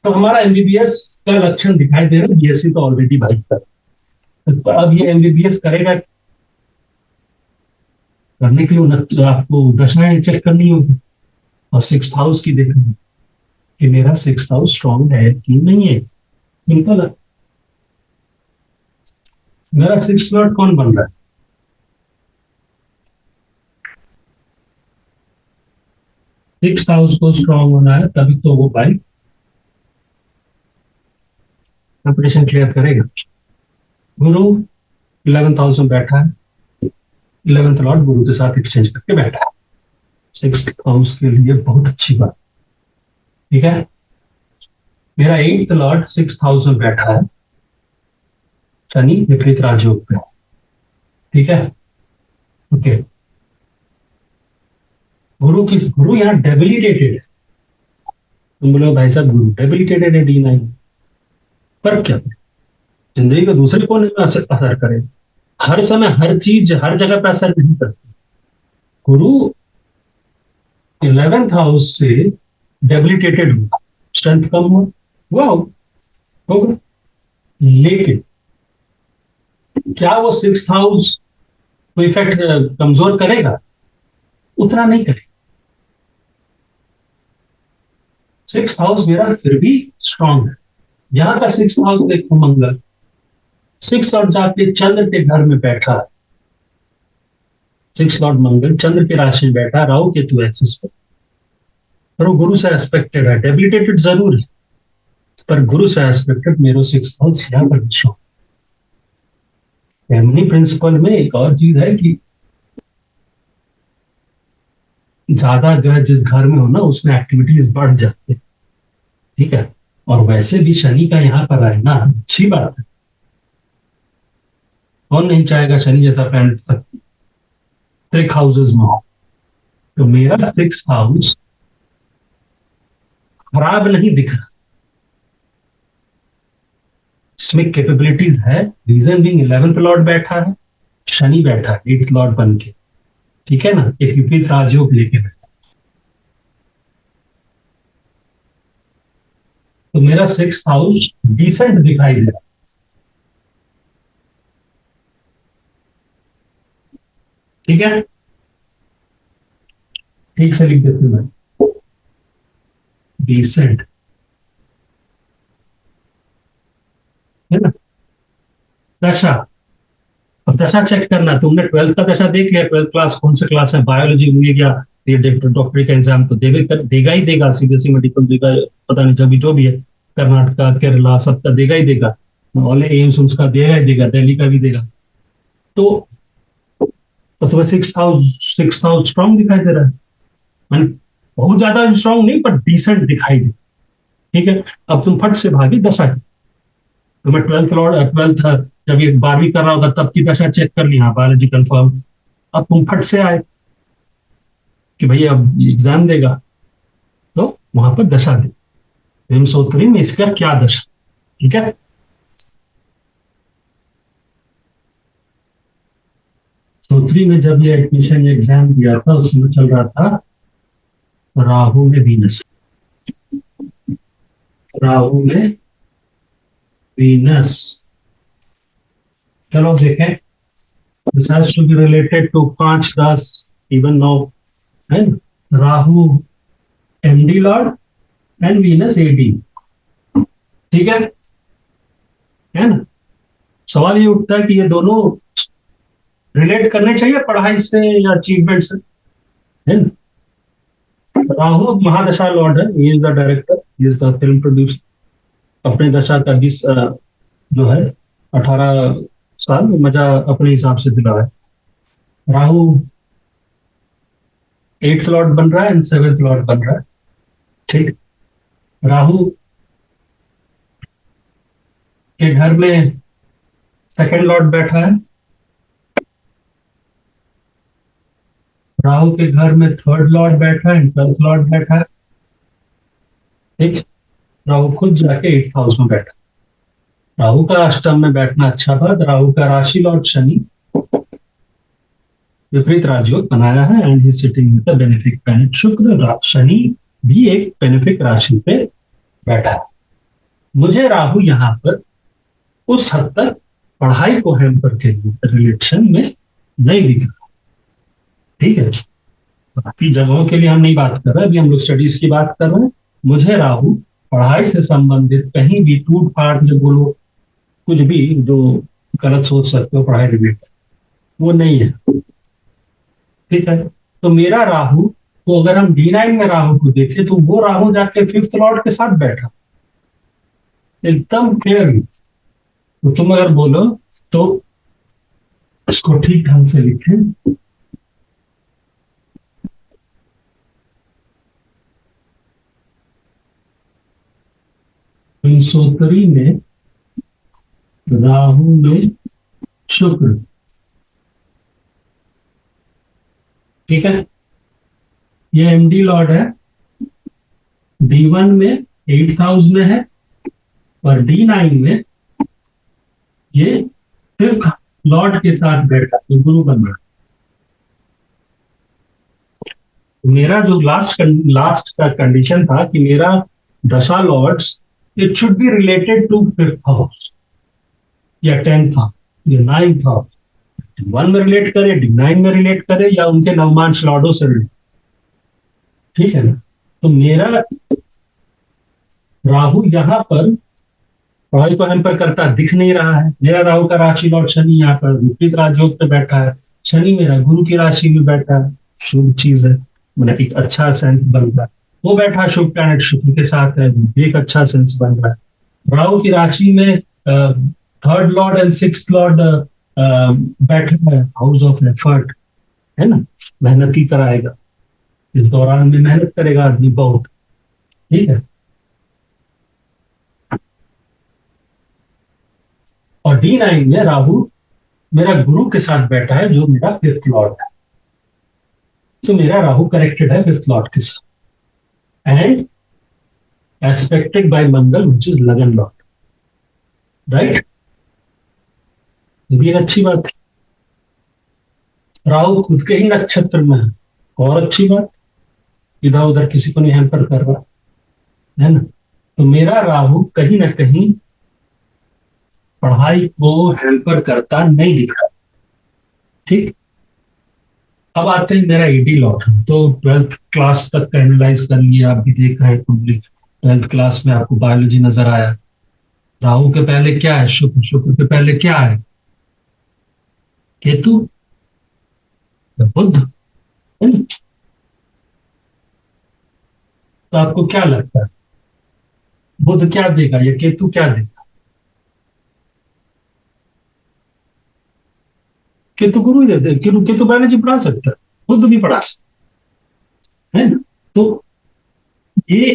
तो हमारा एमबीबीएस का लक्षण दिखाई दे रहा है, बीएससी तो ऑलरेडी भाई कर, तो अब ये एमबीबीएस करेगा, करने के लिए आपको दशाएं चेक करनी होगी और 6th हाउस की देखनी कि मेरा 6th हाउस स्ट्रॉन्ग है कि नहीं है। सिंपल है। मेरा 6th लॉर्ड कौन बन रहा है? 6th हाउस को स्ट्रॉन्ग होना है, तभी तो वो भाई कंपटीशन क्लियर करेगा। गुरु 11th हाउस में बैठा है, 11th लॉर्ड गुरु के साथ एक्सचेंज करके बैठा है, 6th हाउस के लिए बहुत अच्छी बात, ठीक है। मेरा 8th लॉर्ड 6th हाउस में बैठा है, शनि विपरीत राजयोग पे, ठीक है, ओके। गुरु यहाँ डेबिलिटेटेड है, तुम बोलो भाई साहब गुरु डेबिलिटेटेड है D9, पर क्या जिंदगी को दूसरे कोने में असर करे, हर समय हर चीज हर जगह पे असर नहीं करती। गुरु 11th हाउस से डेबिलिटेटेड हुआ, स्ट्रेंथ कम हुआ होगा, लेकिन क्या वो 6th हाउस को इफेक्ट कमजोर करेगा? उतना नहीं करेगा। 6th हाउस मेरा फिर भी स्ट्रांग है। यहां का 6th हाउस देखो, मंगल 6th लॉर्ड जाके चंद्र के घर में बैठा है, 6th लॉर्ड मंगल चंद्र के राशि में बैठा, राहु केतु एक्सिस पर, पर वो गुरु से एस्पेक्टेड है, डेबिलिटेटेड जरूर है पर गुरु से एस्पेक्टेड। मेरे 6th हाउस यहाँ पर फैमिली प्रिंसिपल में एक और चीज है कि ज्यादा ग्रह जिस घर में हो ना उसमें एक्टिविटीज बढ़ जाती है, ठीक है। और वैसे भी शनि का यहाँ पर रहना अच्छी बात है, कौन नहीं चाहेगा शनि जैसा प्लैनेट सब ट्रिक हाउसेज में हो। तो मेरा 6th हाउस खराब नहीं दिख रहा, इसमें कैपेबिलिटीज है। रीजन बीइंग 11th लॉर्ड बैठा है, शनि बैठा है 8th लॉर्ड बन के, ठीक है ना, एक विपरीत राजयोग लेके बैठा। तो मेरा 6th हाउस डिसेंट दिखाई दे रहा, ठीक है, ठीक से लिख देते मैं, डिसेंट, है ना। दशा, अब दशा चेक करना, तुमने 12th का दशा देख लिया, 12th क्लास कौन सा क्लास है, बायोलॉजी हुई या ये डॉक्टरी का एग्जाम तो देगा ही देगा, सीबीएसई मेडिकल देगा, पता नहीं जो भी है, कर्नाटका केरला सबका देगा ही देगा, ऑल एम्स उसका देगा ही देगा, दिल्ली का भी देगा। तो तुम्हें 6th हाउस स्ट्रांग दिखाई दे रहा है, मैंने बहुत ज्यादा स्ट्रांग नहीं पर डिसेंट दिखाई दे, ठीक है। अब तुम फट से भागे दशा की, तुम्हें 12th जब ये 12वीं कर रहा होगा तब की दशा चेक कर ली, हाँ बायोलॉजी कंफर्म। अब तुम फट से आए कि भैया अब एग्जाम देगा, तो वहां पर दशा दे, हिमसोत्री में इसका क्या दशा, ठीक है। सोत्री में जब ये एडमिशन एग्जाम दिया था उसमें चल रहा था राहु में वीनस, राहु में वीनस, चलो देखें, this has to be related to 5 10 even 9, है ना। Rahu MD lord and Venus AD, ठीक है ना। सवाल ये उठता है कि ये दोनों रिलेट करने चाहिए पढ़ाई से या अचीवमेंट से, है ना। राहु महादशा लॉर्ड है, he is the director, he is the film producer, अपने दशा का 20 जो है 18 साल मजा अपने हिसाब से दिला है। राहु 8th लॉर्ड बन रहा है एंड 7th लॉर्ड बन रहा है, ठीक। राहु के घर में 2nd लॉर्ड बैठा है, राहु के घर में 3rd लॉर्ड बैठा है एंड 12th लॉर्ड बैठा है, ठीक। राहु खुद जाके 8th हाउस में बैठा, राहु का अष्टम में बैठना अच्छा बात, राहु का राशि लॉर्ड शनि विपरीत राजयोग बनाया है and he sitting with the benefic planet शुक्र, शनि भी एक बेनिफिक राशि पे बैठा है। मुझे राहु यहाँ पर उस हद तक पढ़ाई को हैम्पर के रिलेशन में नहीं दिख रहा, ठीक है। बाकी जगहों के लिए हम नहीं बात कर रहे, अभी हम लोग स्टडीज की बात कर रहे हैं। मुझे राहु पढ़ाई से संबंधित कहीं भी टूट फाट जो बोलो कुछ भी जो गलत सोच सकते हो पढ़ाई रिलेटेड, वो नहीं है, ठीक है। तो मेरा राहु तो अगर हम D9 में राहु को देखें तो वो राहु जाके 5th लॉर्ड के साथ बैठा, एकदम क्लियर। तो तुम अगर बोलो तो इसको ठीक ढंग से लिखें, विंशोत्तरी में राहु में शुक्र, ठीक है। ये एमडी लॉर्ड है, D1 में 8th हाउस में है और D9 में ये 5th लॉर्ड के साथ बैठा, तो गुरु बन रहा। मेरा जो लास्ट का कंडीशन था कि मेरा दशा lords it should be related to 5th house या 10th हाउस या 9th हाउस, D1 में रिलेट करे, D9 में रिलेट करे या उनके नवमांश लॉर्डों से रिलेट, ठीक है ना। तो मेरा राहु यहाँ पर पढ़ाई को हैम्पर करता दिख नहीं रहा है। मेरा राहु का राशि लॉर्ड शनि यहाँ पर विपरीत राजयोग पे बैठा है, शनि मेरा गुरु की राशि में बैठा है, शुभ चीज है, मतलब एक अच्छा सेंस बन रहा है। वो बैठा शुभ प्लैनेट शुक्र के साथ है, एक अच्छा सेंस बन रहा है। राहु की राशि में 3rd Lord and 6th Lord बैठा है, हाउस ऑफ एफर्ट, है ना, मेहनती कराएगा। इस दौरान में मेहनत करेगा आदमी बहुत, ठीक है। और D9 में राहु मेरा गुरु के साथ बैठा है, जो मेरा फिफ्थ लॉर्ड है। तो मेरा राहु करेक्टेड है फिफ्थ लॉर्ड के साथ, and aspected by Mangal which is लगन लॉर्ड, राइट। ये भी एक अच्छी बात है। राहु खुद के ही नक्षत्र में है, और अच्छी बात, इधर उधर किसी को नहीं हैम्पर कर रहा है ना। तो मेरा राहु कहीं ना कहीं पढ़ाई को हैम्पर करता नहीं दिख रहा, ठीक। अब आते हैं मेरा ईडी लॉट, तो ट्वेल्थ क्लास तक का एनालाइज कर लिया, आप भी देख रहे हैं कुंडली। ट्वेल्थ क्लास में आपको बायोलॉजी नजर आया। राहु के पहले क्या है? शुक्र। शुक्र के पहले क्या है? केतु, बुध, है ना? तो आपको क्या लगता है बुध क्या देगा या केतु क्या देगा? केतु गुरु ही देते, केतु बायोलॉजी पढ़ा सकता है, बुध भी पढ़ा सकता है ना। तो ये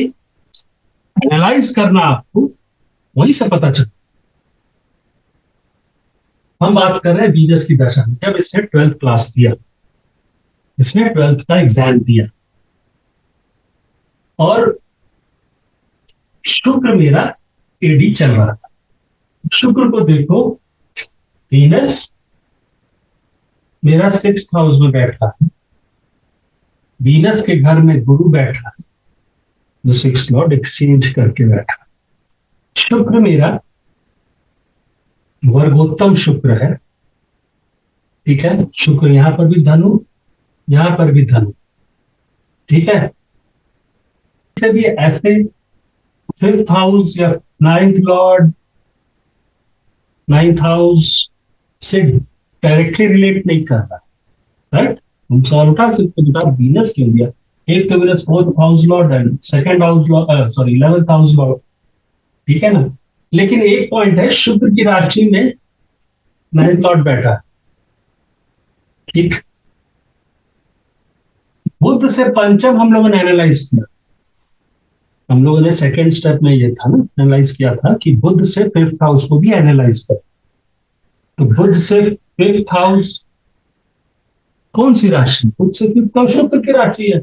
एनालाइज करना आपको वहीं से पता चलता। हम बात कर रहे हैं वीनस की दशा में, जब इसने ट्वेल्थ क्लास दिया, इसने ट्वेल्थ का एग्जाम दिया, और शुक्र मेरा एडी चल रहा था। शुक्र को देखो, वीनस मेरा सिक्स्थ हाउस में बैठा है, वीनस के घर में गुरु बैठा है, जो सिक्स लॉर्ड एक्सचेंज करके बैठा। शुक्र मेरा वर्गोत्तम शुक्र है, ठीक है। शुक्र यहां पर भी धनु, यहां पर भी धनु, ठीक है। भी ऐसे फिफ्थ हाउस या नाइन्थ लॉर्ड, नाइन्थ हाउस से डायरेक्टली रिलेट नहीं कर रहा, राइट। हम सवाल उठा सकते हैं, वीनस क्यों दिया? एक तो Venus fourth house Lord and second house Lord, sorry 11th house Lord, ठीक है ना। लेकिन एक पॉइंट है, शुक्र की राशि में नाइन्थ लॉर्ड बैठा, ठीक। बुध से पंचम हम लोगों ने एनालाइज किया, हम लोगों ने सेकंड स्टेप में ये था ना, एनालाइज किया था कि बुध से फिफ्थ हाउस को भी एनालाइज कर। तो बुध से फिफ्थ हाउस कौन सी राशि? बुध से फिफ्थ हाउस शुक्र की राशि है,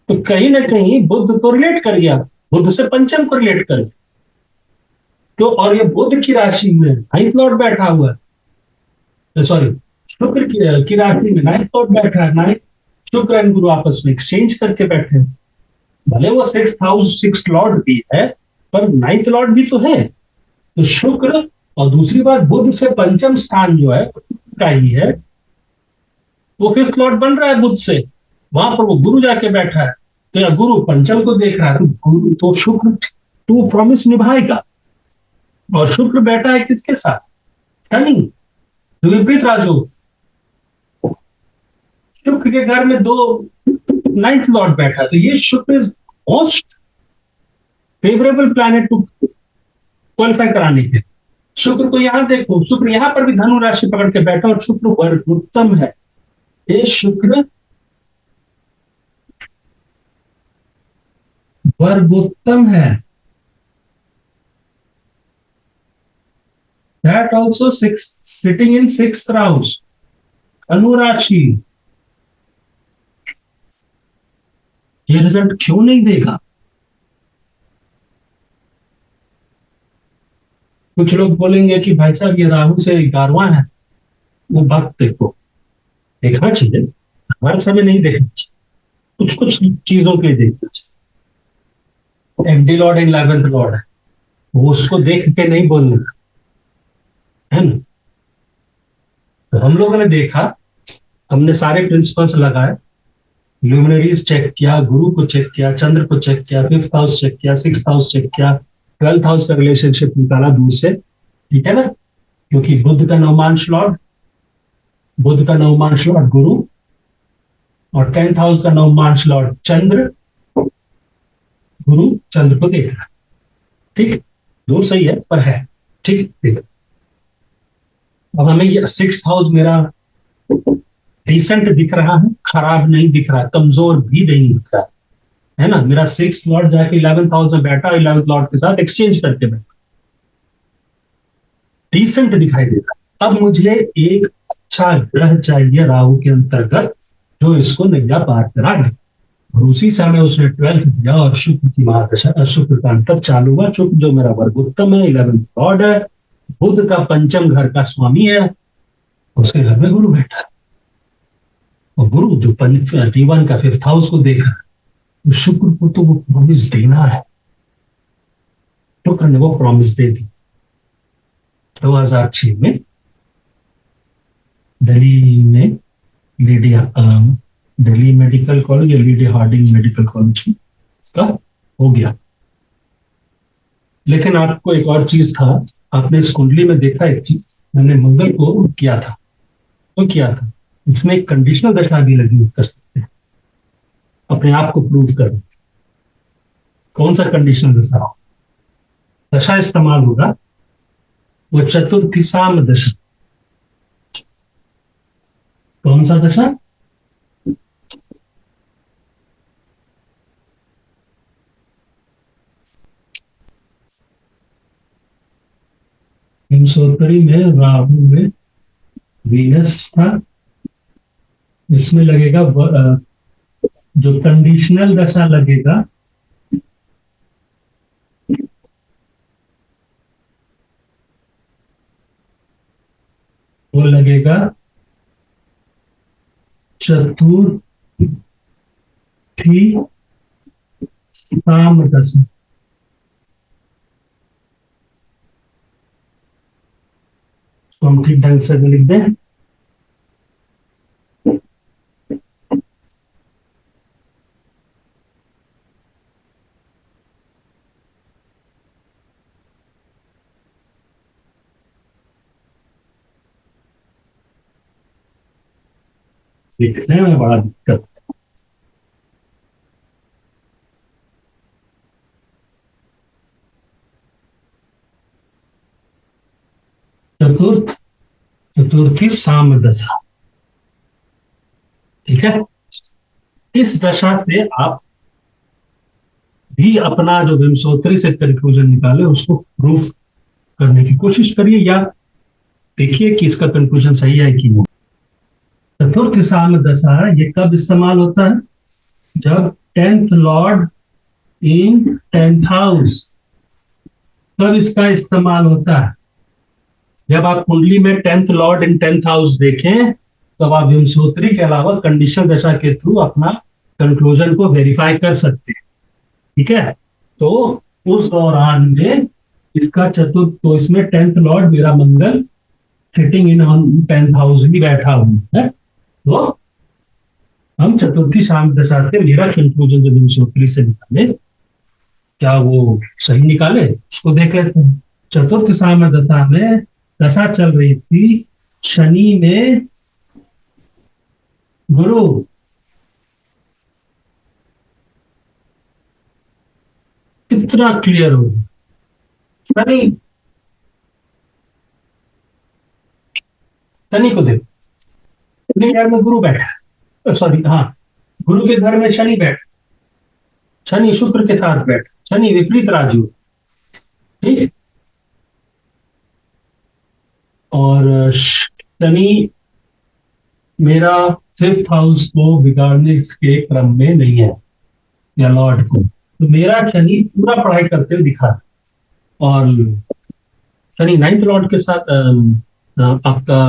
तो कहीं ना कहीं बुध तो रिलेट कर गया, बुध से पंचम को रिलेट कर गया। तो और ये बुध की राशि में नाइन्थ लॉर्ड बैठा हुआ है, सॉरी शुक्र की राशि में नाइन्थ लॉर्ड बैठा है। नाइन्थ शुक्र एंड गुरु आपस में एक्सचेंज करके बैठे हैं। भले वो सिक्स्थ हाउस सिक्स लॉर्ड भी है, पर नाइन्थ लॉर्ड भी तो है। तो शुक्र, और दूसरी बात बुध से पंचम स्थान जो है का ही है, वो फिफ्थ लॉर्ड बन रहा है बुध से, वहां पर वो गुरु जाके बैठा है। तो या गुरु पंचम को देख रहा है, तो गुरु तो शुक्र तो वो प्रॉमिस निभाएगा। और शुक्र बैठा है किसके साथ? शनि, विपरीत राजयोग। शुक्र के घर में दो नाइन्थ लॉर्ड बैठा, तो ये Shukra is most favourable planet to qualify कराने के। शुक्र को यहां देखो, शुक्र यहां पर भी धनु राशि पकड़ के बैठा, और शुक्र वर्गोत्तम है। ये शुक्र वर्गोत्तम है, that also sitting in sixth house, धनु राशि। ये रिजल्ट क्यों नहीं देगा? कुछ लोग बोलेंगे कि भाई साहब ये राहु से 11वां है, वो बात देखो, देखना चाहिए, हर समय नहीं देखना चाहिए, कुछ कुछ चीजों के लिए देखना चाहिए। MD lord and 11th Lord है, वो उसको देख के नहीं बोलने का, है ना। तो हम लोगों ने देखा, हमने सारे प्रिंसिपल्स लगाए, ल्यूमिनरीज चेक किया, गुरु को चेक किया, चंद्र को चेक किया, फिफ्थ हाउस चेक किया, सिक्स्थ हाउस चेक किया, ट्वेल्थ हाउस का रिलेशनशिप निकाला दूर से, ठीक है ना। क्योंकि बुध का नवमांश लॉर्ड, बुध का नवमांश लॉर्ड गुरु, और 10th हाउस का नवमांश लॉर्ड चंद्र, गुरु चंद्र को देख रहा है, ठीक। दूर सही है पर है, ठीक। अब हमें ये सिक्स्थ हाउस मेरा डिसेंट दिख रहा है, खराब नहीं दिख रहा, कमजोर भी नहीं दिख रहा है ना। मेरा 6th लॉर्ड जाके 11th हाउस में बैठा, 11th लॉर्ड के साथ एक्सचेंज करके बैठा, डिसेंट दिखाई देता। अब मुझे एक अच्छा ग्रह चाहिए राहु के अंतर्गत जो इसको नैया पार करा दे, और उसी समय उसने 12th दिया और शुक्र की महादशा, शुक्र का अंतर चालू हुआ। शुक्र जो मेरा वर्गोत्तम है, 11th लॉर्ड है, बुध का पंचम घर का स्वामी है, उसके घर में गुरु बैठा है। और गुरु जो D1 का 5th हाउस को देख रहा है, तो शुक्र को तो वो प्रॉमिस देना है, शुक्र ने वो प्रॉमिस दे दी। 2006 में दिल्ली में दिल्ली मेडिकल कॉलेज या लेडी हार्डिंग मेडिकल कॉलेज में इसका हो गया। लेकिन आपको एक और चीज था, आपने इस कुंडली में देखा एक चीज, मैंने मंगल को किया था, तो किया था उसमें एक कंडीशनल दशा भी लगी कर सकते हैं अपने आप को प्रूव कर। कौन सा कंडीशनल दशा दशा इस्तेमाल होगा? वो चतुर्थी साम दशा। कौन सा दशा? हिमसोत्तरी में राहु में वीनस था, इसमें लगेगा जो कंडीशनल दशा लगेगा वो लगेगा चतुर्थी साम दशा। तो हम ठीक ढंग से लिख दें, लिखने में बड़ा दिक्कत। चतुर्थी साम दशा, ठीक है। इस दशा से आप भी अपना जो विमसोत्री से कंक्लूजन निकाले उसको प्रूफ करने की कोशिश करिए, या देखिए कि इसका कंक्लूजन सही है कि नहीं। चतुर्थ साम दशा ये कब इस्तेमाल होता है? जब 10th लॉर्ड इन 10th हाउस, तब इसका इस्तेमाल होता है। जब आप कुंडली में 10th लॉर्ड इन 10th हाउस देखें, तब आप विमसोत्री के अलावा कंडीशनल दशा के थ्रू अपना कंक्लूजन को वेरीफाई कर सकते हैं, ठीक है। तो उस दौरान में इसका चतुर्थ, तो इसमें 10th लॉर्ड मेरा मंगल सिटिंग इन 10th हाउस ही बैठा हुआ है, तो हम चतुर्थी शाम दशा से मेरा कंक्लूजन जो विमसोत्री से निकाले, क्या वो सही निकाले उसको देख लेते हैं। चतुर्थ साम दशा में दशा चल रही थी शनि में गुरु, कितना क्लियर हो शनि, शनि को देखो, शनि घर में गुरु बैठा, सॉरी हाँ, गुरु के घर में शनि बैठा, शनि शुक्र के साथ बैठा, शनि विपरीत राजू, ठीक। और शनि मेरा 5th हाउस को बिगाड़ने के क्रम में नहीं है, या लॉर्ड को, तो मेरा शनि पूरा पढ़ाई करते हुए दिखा है। और शनि 9th लॉर्ड के साथ आपका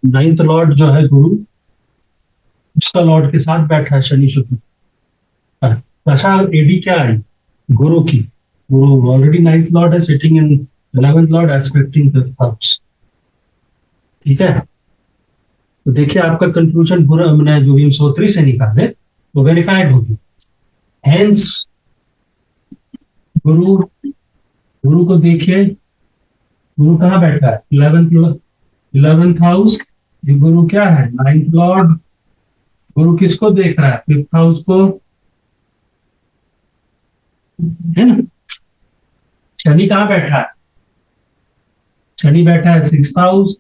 9th लॉर्ड जो है गुरु, उसका लॉर्ड के साथ बैठा है शनि शुक्र। दशा एडी क्या है? गुरु की, गुरु ऑलरेडी 9th लॉर्ड है, sitting in 11th Lord expecting 5th house, ठीक है। तो देखिए आपका कंक्लूजन पूरा हमने जो विमसोत्री से निकाले वो वेरीफाइड होगी। हेंस गुरु, गुरु को देखिए, गुरु कहाँ बैठा है? 11th house. ये गुरु क्या है? 9th Lord. गुरु किसको देख रहा है? 5th हाउस को, है ना। शनि कहाँ बैठा है? शनि बैठा है 6th हाउस,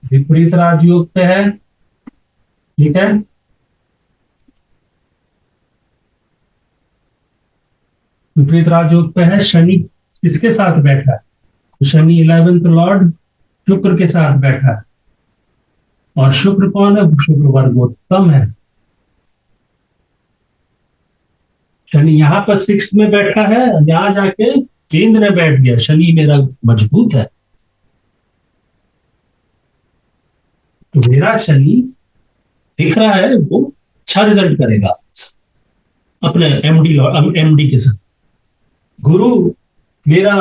विपरीत राजयोग पे है, ठीक है। विपरीत राजयोग पे है, शनि किसके साथ बैठा है? तो शनि 11th लॉर्ड शुक्र के साथ बैठा है, और शुक्र कौन है? शुक्र वर्गोत्तम है। शनि यहाँ पर 6th में बैठा है, यहां जाके केंद्र में बैठ गया। शनि मेरा मजबूत है, तो मेरा शनि दिख रहा है वो अच्छा रिजल्ट करेगा अपने एमडी के साथ। गुरु मेरा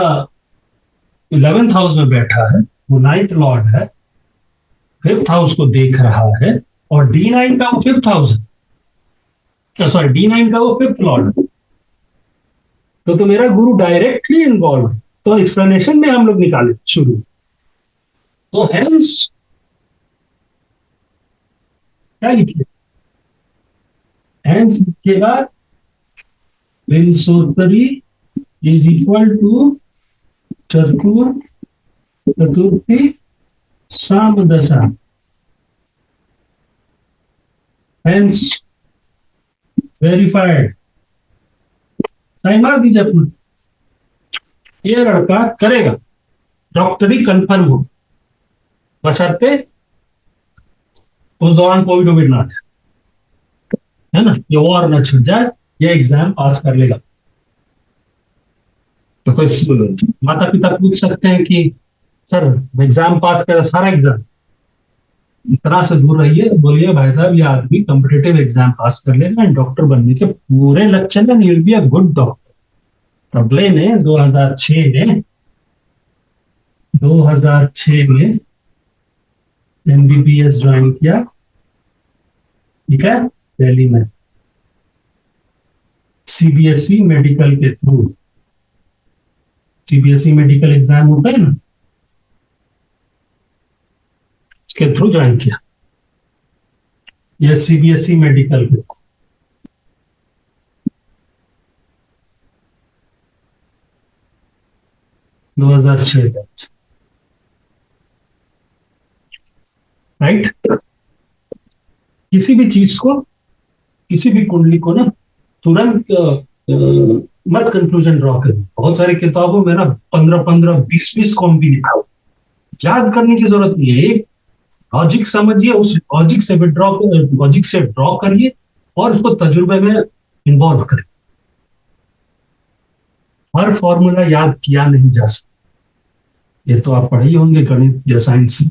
11th हाउस में बैठा है, वो 9th लॉर्ड है, 5th हाउस को देख रहा है, और D9 का वो 5th हाउस है, सॉरी D9 का वो 5th लॉर्ड है। तो मेरा गुरु डायरेक्टली इन्वॉल्व। तो एक्सप्लेनेशन में हम लोग निकाले शुरू, तो हेंस क्या लिखिए, हेंस लिखिएगा Vimshottari is equal to Chaturthi Samadasha, hence verified. Sign मार दीजिए अपना, ये लड़का करेगा, डॉक्टरी कंफर्म हो, बशर्ते उस दौरान कोविड ना था, है ना, ये वॉर न छिड़ जाए, ये एग्जाम पास कर लेगा। तो कुछ माता पिता पूछ सकते हैं कि सर एग्जाम पास कर, सारा एग्जाम इतना से दूर रहिए, बोलिए भाई साहब ये आदमी कॉम्पिटेटिव एग्जाम पास कर लेगा, डॉक्टर बनने के पूरे लक्षण है, will be a good doctor. अगले ने 2006 में एमबीबीएस ज्वाइन किया, ठीक है, दिल्ली में सीबीएसई मेडिकल के थ्रू। सीबीएसई मेडिकल एग्जाम होता है ना, उसके थ्रू ज्वाइन किया, यह सीबीएसई मेडिकल के 2006 बैच, राइट। किसी भी चीज को, किसी भी कुंडली को ना तुरंत मत कंक्लूजन ड्रॉ करें। बहुत सारी किताबों में ना 15-15, 20-20 कॉम भी लिखा हो, याद करने की जरूरत नहीं है। एक लॉजिक समझिए, उस लॉजिक से ड्रॉ करिए, और उसको तजुर्बे में इन्वॉल्व करें। हर फॉर्मूला याद किया नहीं जा सकता, ये तो आप पढ़े ही होंगे गणित या साइंस में।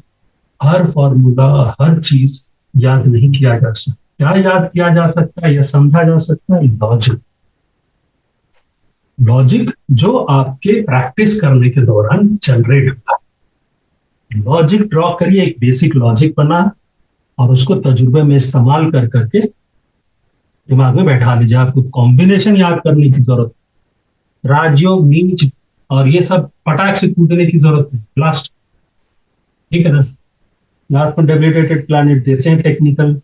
हर फॉर्मूला, हर चीज याद नहीं किया जा सकता। क्या याद किया जा सकता है या समझा जा सकता है? लॉजिक। लॉजिक जो आपके प्रैक्टिस करने के दौरान जनरेट होता है। लॉजिक ड्रॉ करिए, एक बेसिक लॉजिक बना, और उसको तजुर्बे में इस्तेमाल कर करके दिमाग में बैठा लीजिए। आपको कॉम्बिनेशन याद करने की जरूरत, राजयोग, नीच और ये सब पटाख से कूदने की जरूरत नहीं। लास्ट, ठीक है ना, लास्ट में डेबिलिटेटेड प्लैनेट देते हैं टेक्निकल,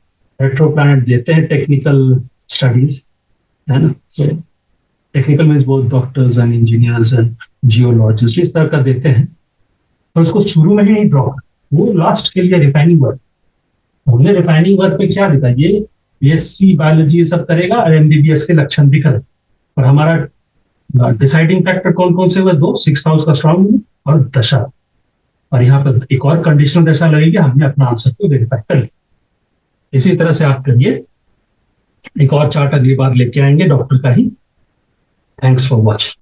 रेट्रो प्लैनेट देते हैं टेक्निकल स्टडीज, है ना। so, technical means both doctors and engineers and geologist, इस तरह का देते हैं। तो उसको शुरू में ही ड्रॉ कर, वो लास्ट के लिए रिफाइनिंग वर्क। हमने रिफाइनिंग वर्क पे क्या लिखा, ये बीएससी बायोलॉजी सब करेगा और एमबीबीएस के लक्षण दिख रहे, और हमारा डिसाइडिंग फैक्टर कौन कौन से हुए? 2, 6th हाउस का स्ट्रॉन्ग और दशा, और यहाँ पर एक और कंडीशनल दशा लगेगी। हमने अपना आंसर को वेरीफाई कर लिया। इसी तरह से आप करिए। एक और चार्ट अगली बार लेके आएंगे डॉक्टर का ही। Thanks for watching.